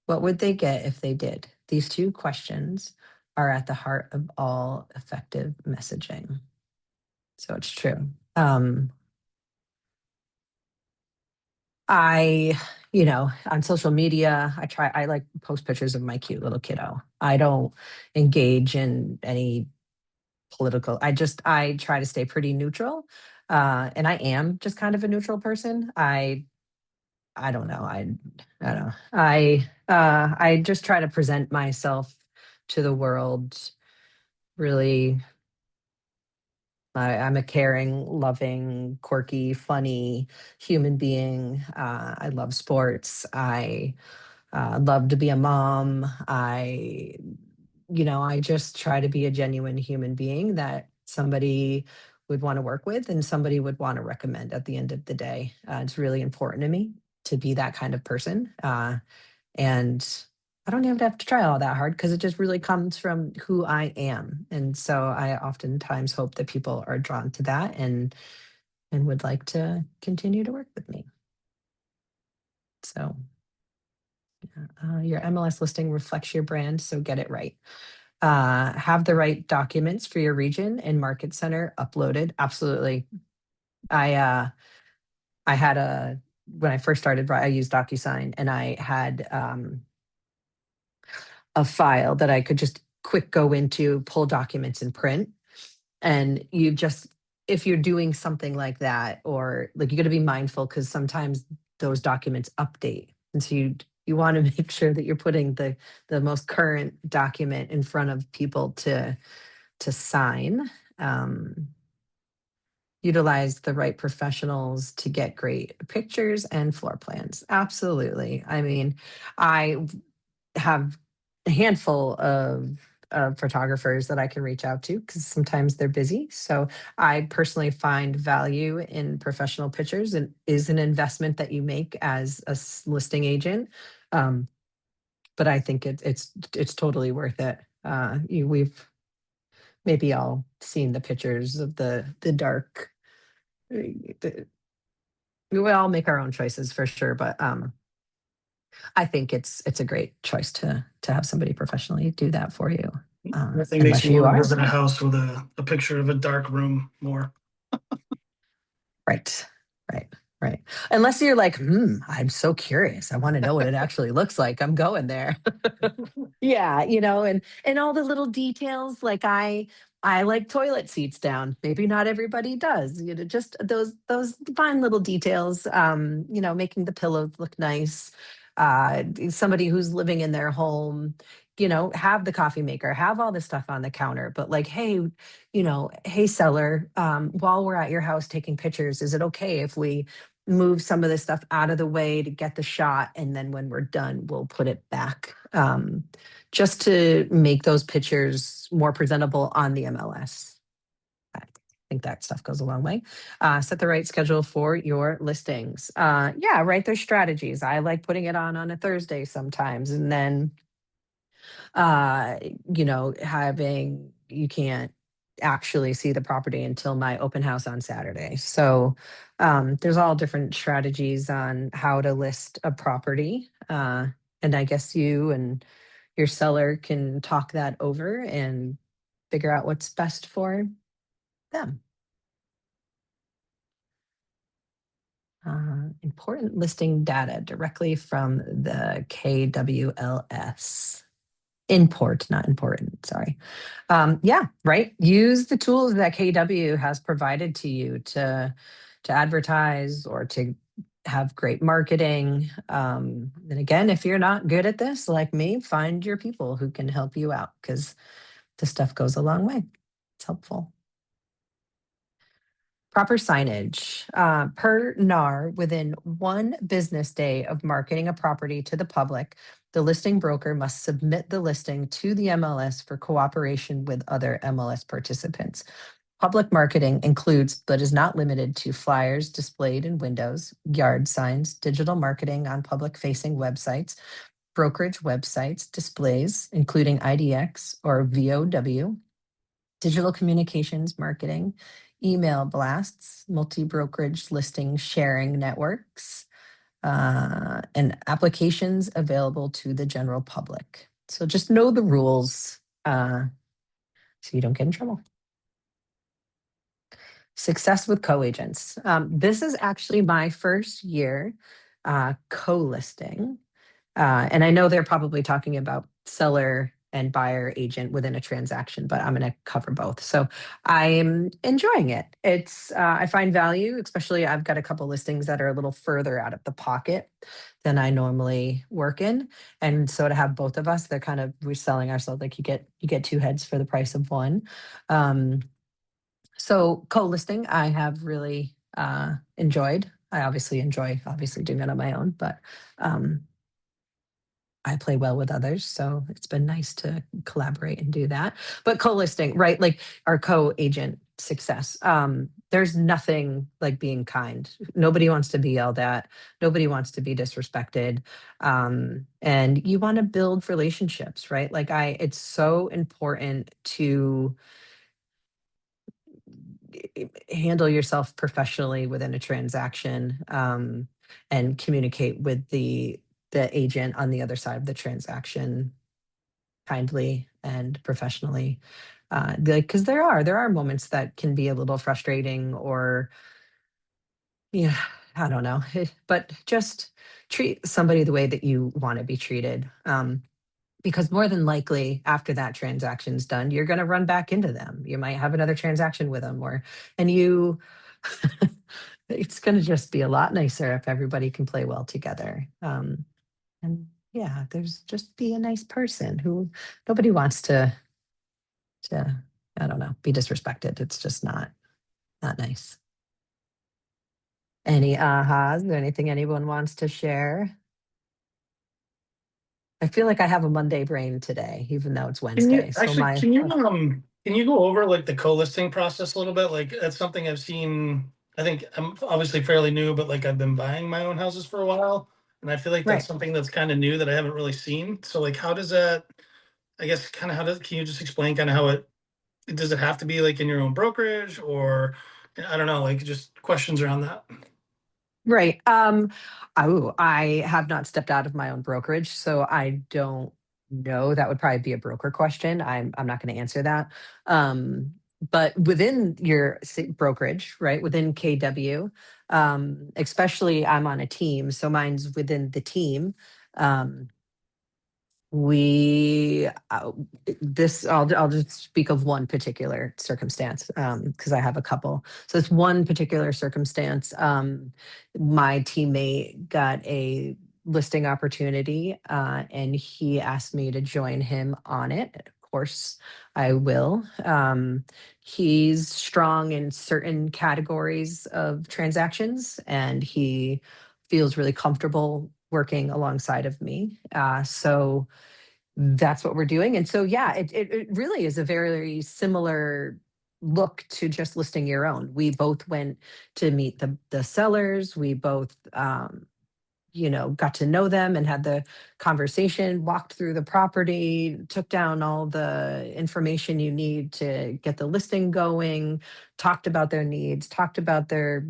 What would they get if they did? These two questions are at the heart of all effective messaging. So it's true. On social media, I like post pictures of my cute little kiddo. I don't engage in any political. I try to stay pretty neutral. And I am just kind of a neutral person. I don't know. I don't know. I just try to present myself to the world really. I'm a caring, loving, quirky, funny human being. I love sports. I love to be a mom. I just try to be a genuine human being that somebody would want to work with and somebody would want to recommend at the end of the day. It's really important to me to be that kind of person. And I don't even have to try all that hard because it just really comes from who I am. And so I oftentimes hope that people are drawn to that and would like to continue to work with me. So your MLS listing reflects your brand, so get it right. Have the right documents for your region and market center uploaded. Absolutely. I had when I first started, I used DocuSign, and I had a file that I could just quick go into, pull documents and print. And if you're doing something like that, or like, you got to be mindful because sometimes those documents update. And so you want to make sure that you're putting the most current document in front of people to sign. Utilize the right professionals to get great pictures and floor plans. Absolutely. I mean, I have a handful of photographers that I can reach out to because sometimes they're busy. So I personally find value in professional pictures, and is an investment that you make as a listing agent. But I think it's totally worth it. We've maybe all seen the pictures of the dark. We all make our own choices for sure, but I think it's a great choice to have somebody professionally do that for you. Nothing makes me want to live in a house with a picture of a dark room more. Right. Unless you're like, I'm so curious. I want to know what it actually looks like. I'm going there. Yeah, and all the little details. Like I like toilet seats down. Maybe not everybody does. Just those fine little details. Making the pillows look nice. Somebody who's living in their home, have the coffee maker, have all this stuff on the counter. But like, hey, hey seller, while we're at your house taking pictures, is it okay if we move some of this stuff out of the way to get the shot. And then when we're done, we'll put it back, just to make those pictures more presentable on the MLS. I think that stuff goes a long way. Set the right schedule for your listings. Yeah, write their strategies. I like putting it on a Thursday sometimes. And then, you can't actually see the property until my open house on Saturday. So there's all different strategies on how to list a property. And I guess you and your seller can talk that over and figure out what's best for them. Important listing data directly from the KWLS. Import, not important, sorry. Yeah, right. Use the tools that KW has provided to you to advertise or to have great marketing. And again, if you're not good at this, like me, find your people who can help you out, because this stuff goes a long way. It's helpful. Proper signage. Per NAR, within 1 business day of marketing a property to the public, the listing broker must submit the listing to the MLS for cooperation with other MLS participants. Public marketing includes, but is not limited to, flyers displayed in windows, yard signs, digital marketing on public-facing websites, brokerage websites, displays, including IDX or VOW, digital communications marketing, email blasts, multi-brokerage listing sharing networks, and applications available to the general public. So just know the rules so you don't get in trouble. Success with co-agents. This is actually my first year co-listing. And I know they're probably talking about seller and buyer agent within a transaction, but I'm going to cover both. So I'm enjoying it. It's I find value, especially I've got a couple listings that are a little further out of the pocket than I normally work in. And so to have both of us, they're kind of, we're selling ourselves like you get 2 heads for the price of 1. So co-listing, I have really enjoyed. I enjoy doing it on my own, but I play well with others, so it's been nice to collaborate and do that. But co-listing, right? Like our co-agent success. There's nothing like being kind. Nobody wants to be yelled at. Nobody wants to be disrespected. And you want to build relationships, right? Like it's so important to handle yourself professionally within a transaction, and communicate with the agent on the other side of the transaction kindly and professionally. Because there are moments that can be a little frustrating, or I don't know, but just treat somebody the way that you want to be treated. Because more than likely after that transaction's done, you're going to run back into them. You might have another transaction with them, it's going to just be a lot nicer if everybody can play well together. And yeah, there's just be a nice person who nobody wants to, I don't know, be disrespected. It's just not nice. Any ahas? Is there anything anyone wants to share? I feel like I have a Monday brain today, even though it's Wednesday. Can you go over like the co-listing process a little bit? Like that's something I've seen. I think I'm obviously fairly new, but like I've been buying my own houses for a while, and I feel like that's Right. something that's kind of new that I haven't really seen. So like, how does that? I guess kind of can you just explain kind of how does it have to be like in your own brokerage, or I don't know, like just questions around that. Right. I have not stepped out of my own brokerage, so I don't know. That would probably be a broker question. I'm not going to answer that. But within your brokerage, right, within KW, especially I'm on a team, so mine's within the team. I'll just speak of one particular circumstance, because I have a couple. So it's one particular circumstance. My teammate got a listing opportunity, and he asked me to join him on it. Of course I will. He's strong in certain categories of transactions, and he feels really comfortable working alongside of me. So that's what we're doing. And so, yeah, it really is a very similar look to just listing your own. We both went to meet the sellers. We both, got to know them and had the conversation, walked through the property, took down all the information you need to get the listing going, talked about their needs, talked about their,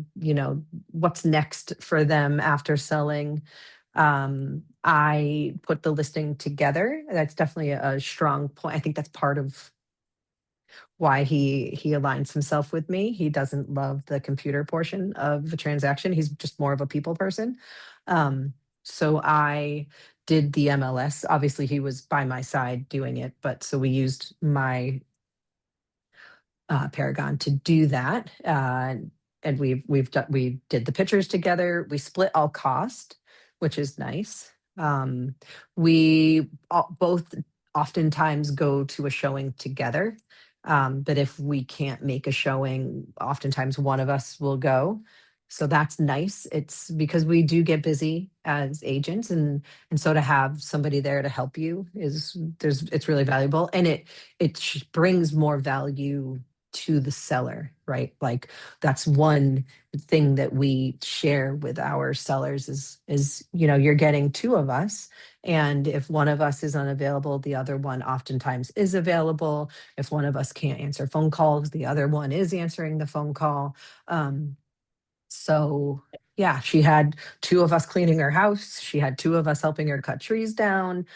what's next for them after selling. I put the listing together. That's definitely a strong point. I think that's part of why he aligns himself with me. He doesn't love the computer portion of the transaction. He's just more of a people person. So I did the MLS. Obviously, he was by my side doing it, but so we used my Paragon to do that. And we did the pictures together. We split all cost, which is nice. We both oftentimes go to a showing together. But if we can't make a showing, oftentimes one of us will go. So that's nice. It's because we do get busy as agents, and so to have somebody there to help you it's really valuable, and it brings more value to the seller, right? Like that's one thing that we share with our sellers is you're getting two of us, and if one of us is unavailable, the other one oftentimes is available. If one of us can't answer phone calls, the other one is answering the phone call. So yeah, she had two of us cleaning her house. She had two of us helping her cut trees down.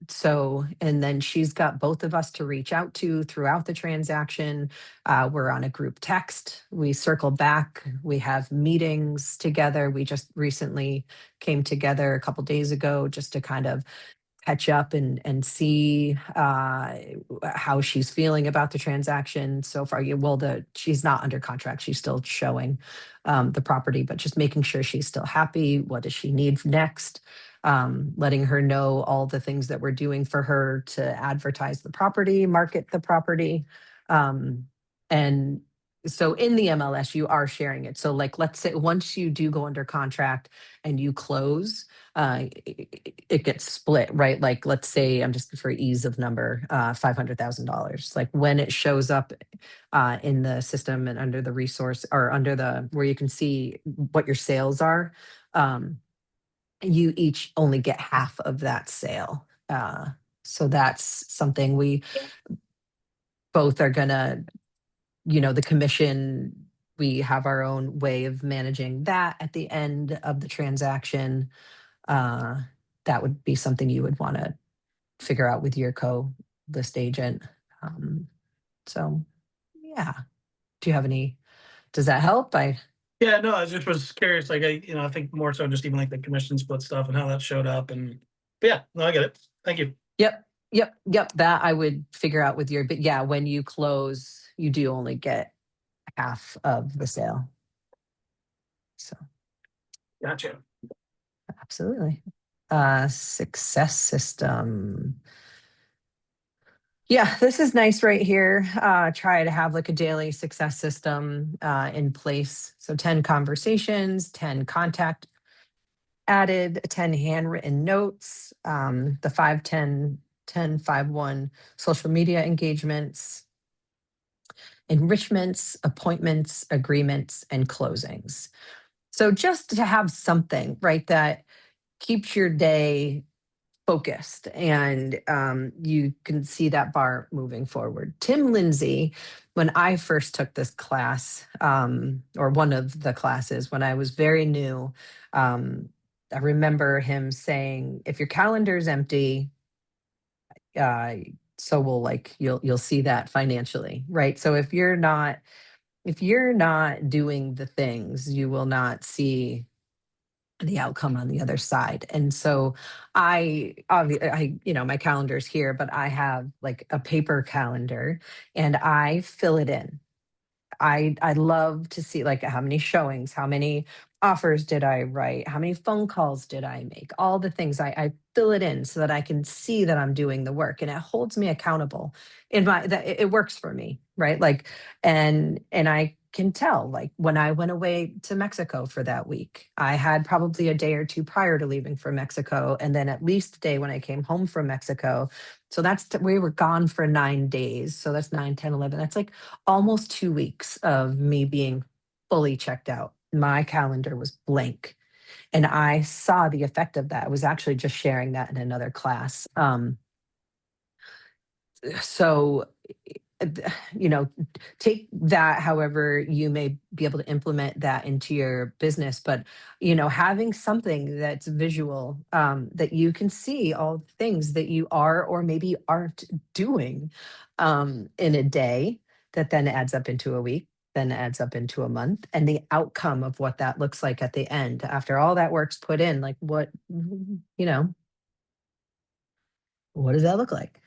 So, and then she's got both of us to reach out to throughout the transaction. We're on a group text. We circle back. We have meetings together. We just recently came together a couple days ago just to kind of catch up and see how she's feeling about the transaction so far. She's not under contract. She's still showing the property, but just making sure she's still happy. What does she need next? Letting her know all the things that we're doing for her to advertise the property, market the property. And so in the MLS, you are sharing it. So like, let's say once you do go under contract and you close, it gets split, right? Like, let's say, I'm just for ease of number, $500,000. Like when it shows up in the system and under the resource or under where you can see what your sales are, you each only get half of that sale. So that's something we both are gonna, the commission, we have our own way of managing that at the end of the transaction. That would be something you would want to figure out with your co-list agent. So yeah. Does that help? Yeah, no, I just was curious. Like, I think more so just even like the commission split stuff and how that showed up. But yeah, no, I get it. Thank you. Yep. That I would figure out with but yeah, when you close, you do only get half of the sale. So. Gotcha. Absolutely. Success system. Yeah, this is nice right here. Try to have like a daily success system in place. So 10 conversations, 10 contact added, 10 handwritten notes, the 5-10-10-5-1 social media engagements, enrichments, appointments, agreements, and closings. So just to have something, right, that keeps your day focused, and you can see that bar moving forward. Tim Lindsay, when I first took this class, or one of the classes when I was very new, I remember him saying, if your calendar is empty, so will you'll see that financially, right? So if you're not doing the things, you will not see the outcome on the other side. And so my calendar's here, but I have like a paper calendar and I fill it in. I love to see like how many showings, how many offers did I write, how many phone calls did I make, all the things. I fill it in so that I can see that I'm doing the work, and it holds me accountable in my that it works for me, right? Like, and I can tell, like when I went away to Mexico for that week, I had probably a day or two prior to leaving for Mexico, and then at least a day when I came home from Mexico. So we were gone for 9 days. So that's 9, 10, 11. That's like almost 2 weeks of me being fully checked out. My calendar was blank. And I saw the effect of that. I was actually just sharing that in another class. So, you know, take that however you may be able to implement that into your business. But, you know, having something that's visual, that you can see all the things that you are or maybe aren't doing in a day, that then adds up into a week, then adds up into a month, and the outcome of what that looks like at the end after all that work's put in, like what, you know, what does that look like?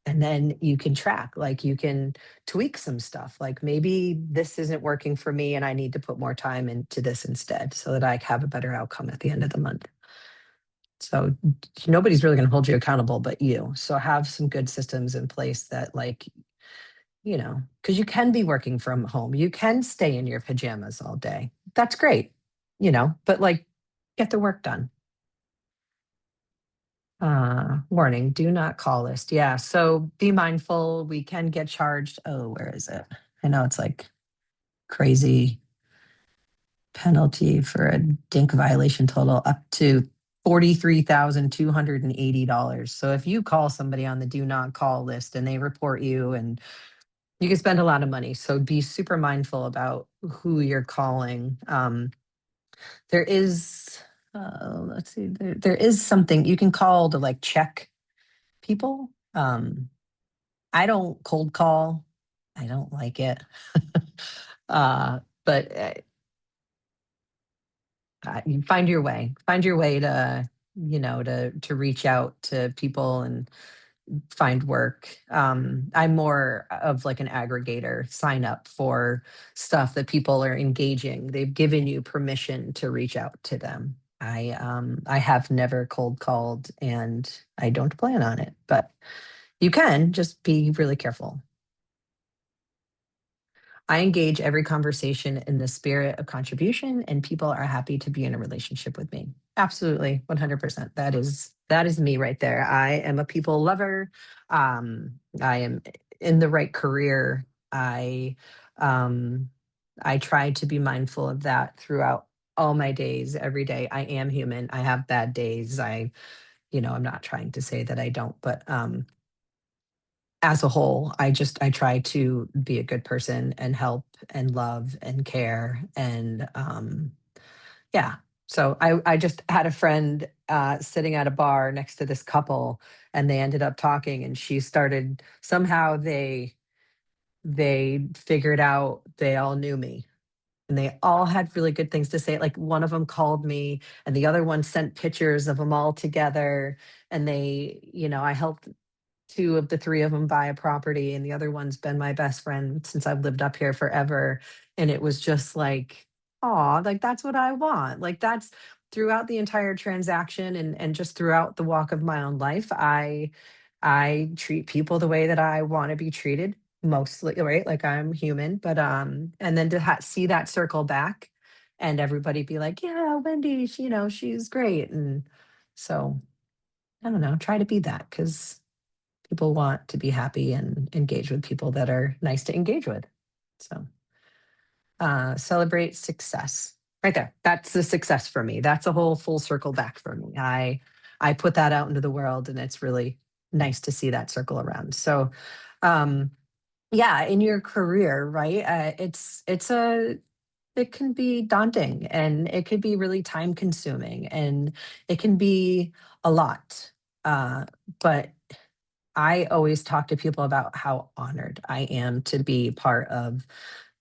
And then you can track, like you can tweak some stuff. Like maybe this isn't working for me and I need to put more time into this instead so that I have a better outcome at the end of the month. So nobody's really going to hold you accountable but you. So have some good systems in place that, like, you know, because you can be working from home. You can stay in your pajamas all day. That's great, you know, but like get the work done. Warning, do not call list. Yeah, so be mindful. We can get charged. Oh, where is it? I know it's like crazy penalty for a DINK violation total up to $43,280. So if you call somebody on the do not call list and they report you, and you can spend a lot of money. So be super mindful about who you're calling. There is, let's see, there is something you can call to like check people. I don't cold call. I don't like it. But you find your way. Find your way to, you know, to reach out to people and find work. I'm more of like an aggregator. Sign up for stuff that people are engaging. They've given you permission to reach out to them. I have never cold called and I don't plan on it, but you can just be really careful. I engage every conversation in the spirit of contribution, and people are happy to be in a relationship with me. Absolutely, 100%. That is me right there. I am a people lover. I am in the right career. Um, I try to be mindful of that throughout all my days, every day. I am human. I have bad days. You know, I'm not trying to say that I don't, but as a whole, I try to be a good person and help and love and care. And yeah. So I just had a friend sitting at a bar next to this couple, and they ended up talking, and she started somehow they figured out they all knew me. And they all had really good things to say. Like one of them called me and the other one sent pictures of them all together. And they, you know, I helped two of the three of them buy a property, and the other one's been my best friend since I've lived up here forever. And it was just like, oh, like that's what I want. Like that's throughout the entire transaction, and just throughout the walk of my own life. I treat people the way that I want to be treated, mostly, right? Like I'm human, but and then to see that circle back and everybody be like, yeah, Wendy, you know, she's great. And so I don't know, try to be that, because people want to be happy and engage with people that are nice to engage with. So celebrate success right there. That's the success for me. That's a whole full circle back for me. I put that out into the world, and it's really nice to see that circle around. So yeah, in your career, right? It can be daunting, and it could be really time consuming, and it can be a lot. But I always talk to people about how honored I am to be part of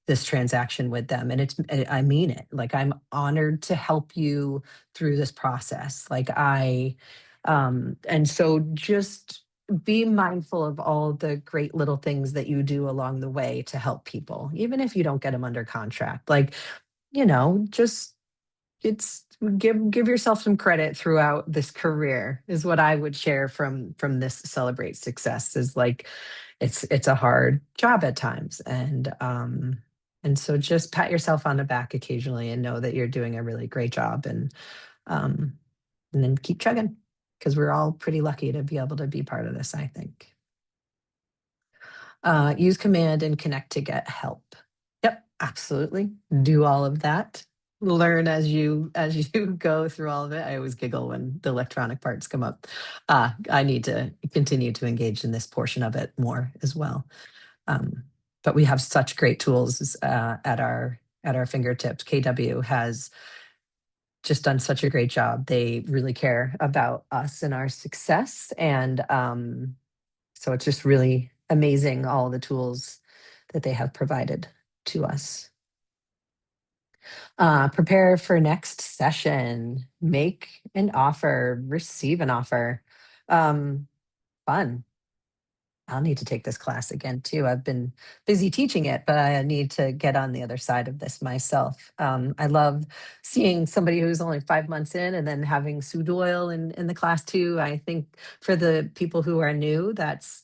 this transaction with them. And I mean it. Like I'm honored to help you through this process. And so just be mindful of all the great little things that you do along the way to help people, even if you don't get them under contract. Like, just it's give yourself some credit throughout this career is what I would share from this Celebrate Success. Is like it's a hard job at times, and so just pat yourself on the back occasionally and know that you're doing a really great job, and then keep chugging, because we're all pretty lucky to be able to be part of this, I think. Use command and connect to get help. Yep, absolutely. Do all of that. Learn as you go through all of it. I always giggle when the electronic parts come up. I need to continue to engage in this portion of it more as well. But we have such great tools at our fingertips. KW has just done such a great job. They really care about us and our success. And so it's just really amazing, all the tools that they have provided to us. Prepare for next session. Make an offer, receive an offer. Fun. I'll need to take this class again too. I've been busy teaching it, but I need to get on the other side of this myself. I love seeing somebody who's only 5 months in and then having Sue Doyle in the class too. I think for the people who are new, that's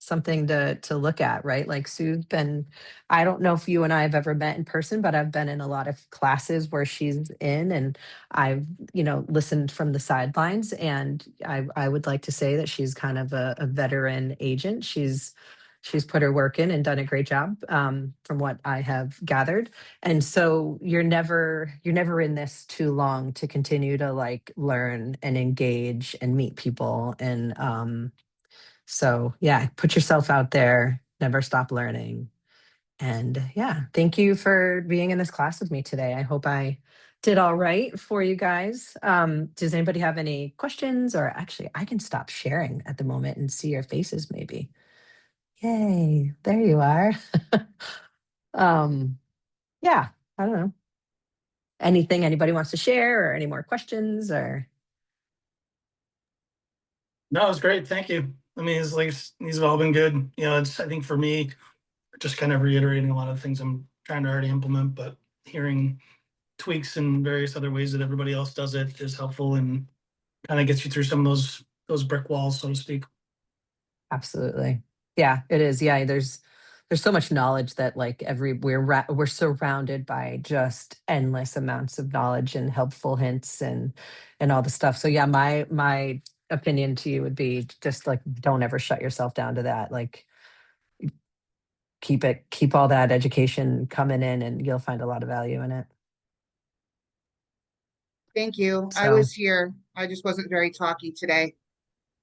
something to look at, right? Like Sue's been, I don't know if you and I have ever met in person, but I've been in a lot of classes where she's in, and I've, listened from the sidelines, and I would like to say that she's kind of a veteran agent. She's put her work in and done a great job, from what I have gathered. And so you're never in this too long to continue to like learn and engage and meet people. And so yeah, put yourself out there, never stop learning. And yeah, thank you for being in this class with me today. I hope I did all right for you guys. Does anybody have any questions? Or actually, I can stop sharing at the moment and see your faces maybe. Yay, there you are. Yeah, I don't know. Anything anybody wants to share, or any more questions, or? No, it was great. Thank you. I mean, these have all been good. I think for me, just kind of reiterating a lot of the things I'm trying to already implement, but hearing tweaks and various other ways that everybody else does it is helpful and kind of gets you through some of those brick walls, so to speak. Absolutely. Yeah, it is. Yeah, there's so much knowledge that like we're surrounded by just endless amounts of knowledge and helpful hints and all the stuff. So yeah, my opinion to you would be just like, don't ever shut yourself down to that. Like keep all that education coming in, and you'll find a lot of value in it. Thank you. I So- was here. I just wasn't very talky today.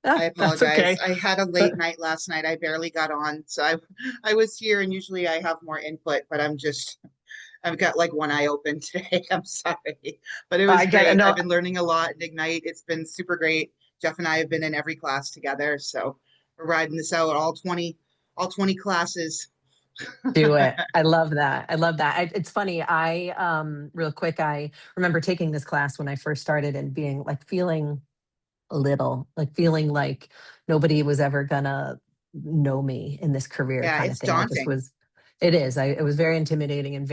I That's apologize. okay. I had a late night last night. I barely got on. So I was here, and usually I have more input, but I've got like one eye open today. I'm sorry, but it was I get it. great. No. I've been learning a lot in Ignite. It's been super great. Jeff and I have been in every class together. So we're riding this out, all 20 classes. Do it. I love that. I love that. It's funny. Real quick, I remember taking this class when I first started and being like feeling feeling like nobody was ever gonna know me in this career Yeah, kind of it's thing. daunting. It is. It was very intimidating and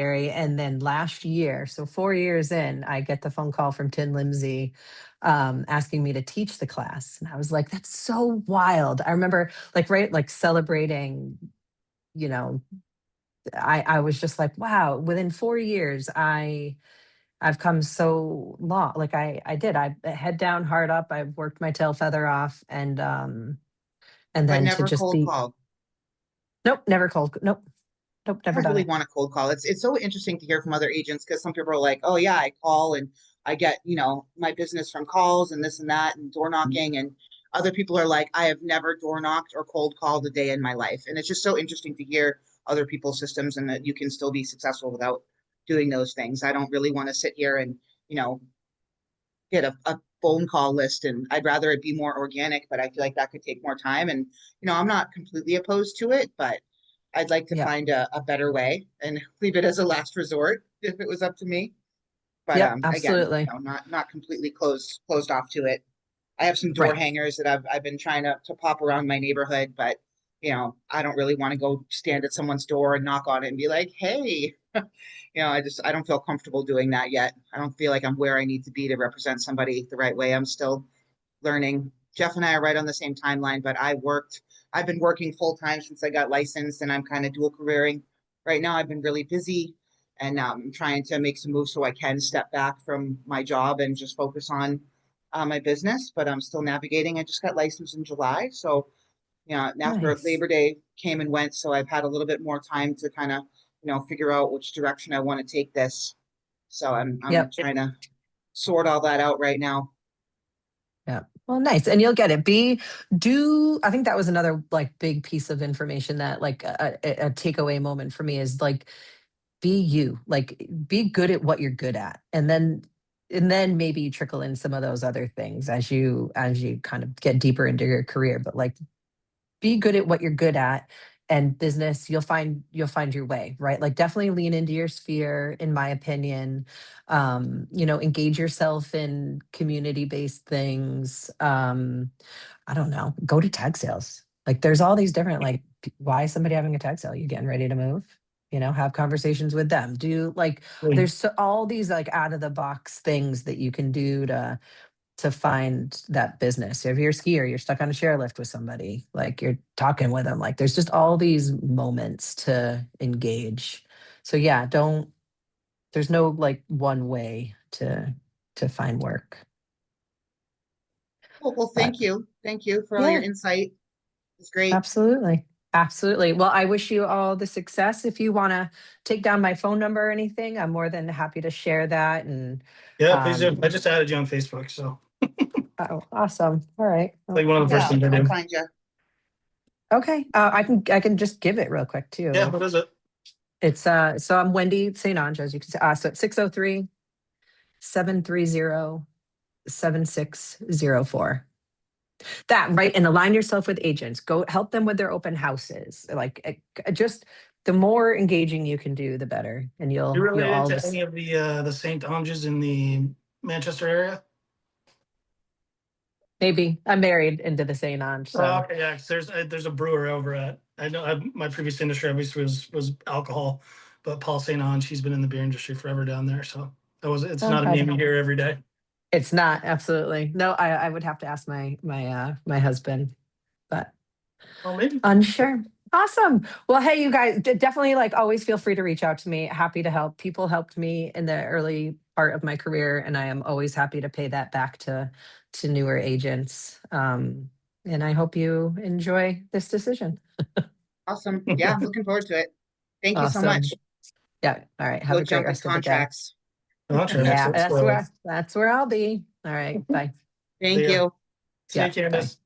then last year, so 4 years in, I get the phone call from Tim Limsey asking me to teach the class. And I was like, that's so wild. I remember like celebrating, I was just like, wow, within 4 years, I've come so long. Like I did, I head down, heart up. I've worked my tail feather off, and But then to never just cold be, called. nope, never cold. Nope, I never don't done really it. want a cold call. It's so interesting to hear from other agents, because some people are like, oh yeah, I call and I get, my business from calls and this and that and door knocking. And other people are like, I have never door knocked or cold called a day in my life. And it's just so interesting to hear other people's systems and that you can still be successful without doing those things. I don't really want to sit here and, get a phone call list, and I'd rather it be more organic, but I feel like that could take more time. And, I'm not completely opposed to it, but I'd like to Yeah. find a better way and leave it as a last resort if it was up to me. But Yep, again, absolutely. not completely closed off to it. I have some door Right. hangers that I've been trying to pop around my neighborhood, but I don't really want to go stand at someone's door and knock on it and be like, hey, I don't feel comfortable doing that yet. I don't feel like I'm where I need to be to represent somebody the right way. I'm still learning. Jeff and I are right on the same timeline, but I've been working full time since I got licensed, and I'm kind of dual careering. Right now, I've been really busy and trying to make some moves so I can step back from my job and just focus on my business, but I'm still navigating. I just got licensed in July. So, after Nice. Labor Day came and went, so I've had a little bit more time to kind of, figure out which direction I want to take this. So I'm Yep. trying to sort all that out right now. Yeah. Well, nice. And you'll get it. I think that was another like big piece of information that like a takeaway moment for me is like, be you, like be good at what you're good at. And then maybe you trickle in some of those other things as you kind of get deeper into your career. But like, be good at what you're good at, and business, you'll find your way, right? Like definitely lean into your sphere, in my opinion. Engage yourself in community-based things. I don't know, go to tag sales. Like there's all these different like why is somebody having a tag sale? You getting ready to move? Have conversations with them. Do like there's all these like out of the box things that you can do to find that business. If you're a skier, you're stuck on a share lift with somebody, like you're talking with them. Like there's just all these moments to engage. So yeah, there's no like one way to find work. Well, thank you. Thank you for all Yeah. your insight. It's great. Absolutely. Absolutely. Well, I wish you all the success. If you want to take down my phone number or anything, I'm more than happy to share that. And Yeah, please do. I just added you on Facebook, so oh, awesome. All right. like one of the first Yeah, things I I'll do. find you. Okay. I can just give it real quick too. Yeah, what is it? It's so I'm Wendy St. Ange, as you can see. So it's 603-730-7604. That, right? And align yourself with agents. Go help them with their open houses. Like just the more engaging you can do, the better. And You you'll related all to just any of the St. Anges in the Manchester area? maybe. I'm married into the St. Ange. So Oh, okay, yeah, 'cause there's a brewer over at, I know my previous industry obviously was alcohol, but Paul St. Ange, he's been in the beer industry forever down there, so it's not a Okay. name you hear every day. It's not, absolutely. No, I would have to ask my husband, but Well, maybe. unsure. Awesome. Well, hey, you guys, definitely like always feel free to reach out to me. Happy to help. People helped me in the early part of my career, and I am always happy to pay that back to newer agents. And I hope you enjoy this decision. Awesome. Yeah, I'm looking forward to it. Thank you so Awesome. much. Yeah. All right. Have Go a great jump in rest of the day. contracts. Contracts, Yeah, that's that's where I'll be. All right. Bye. Thank See ya. you. See you, Yeah, bye. Candace.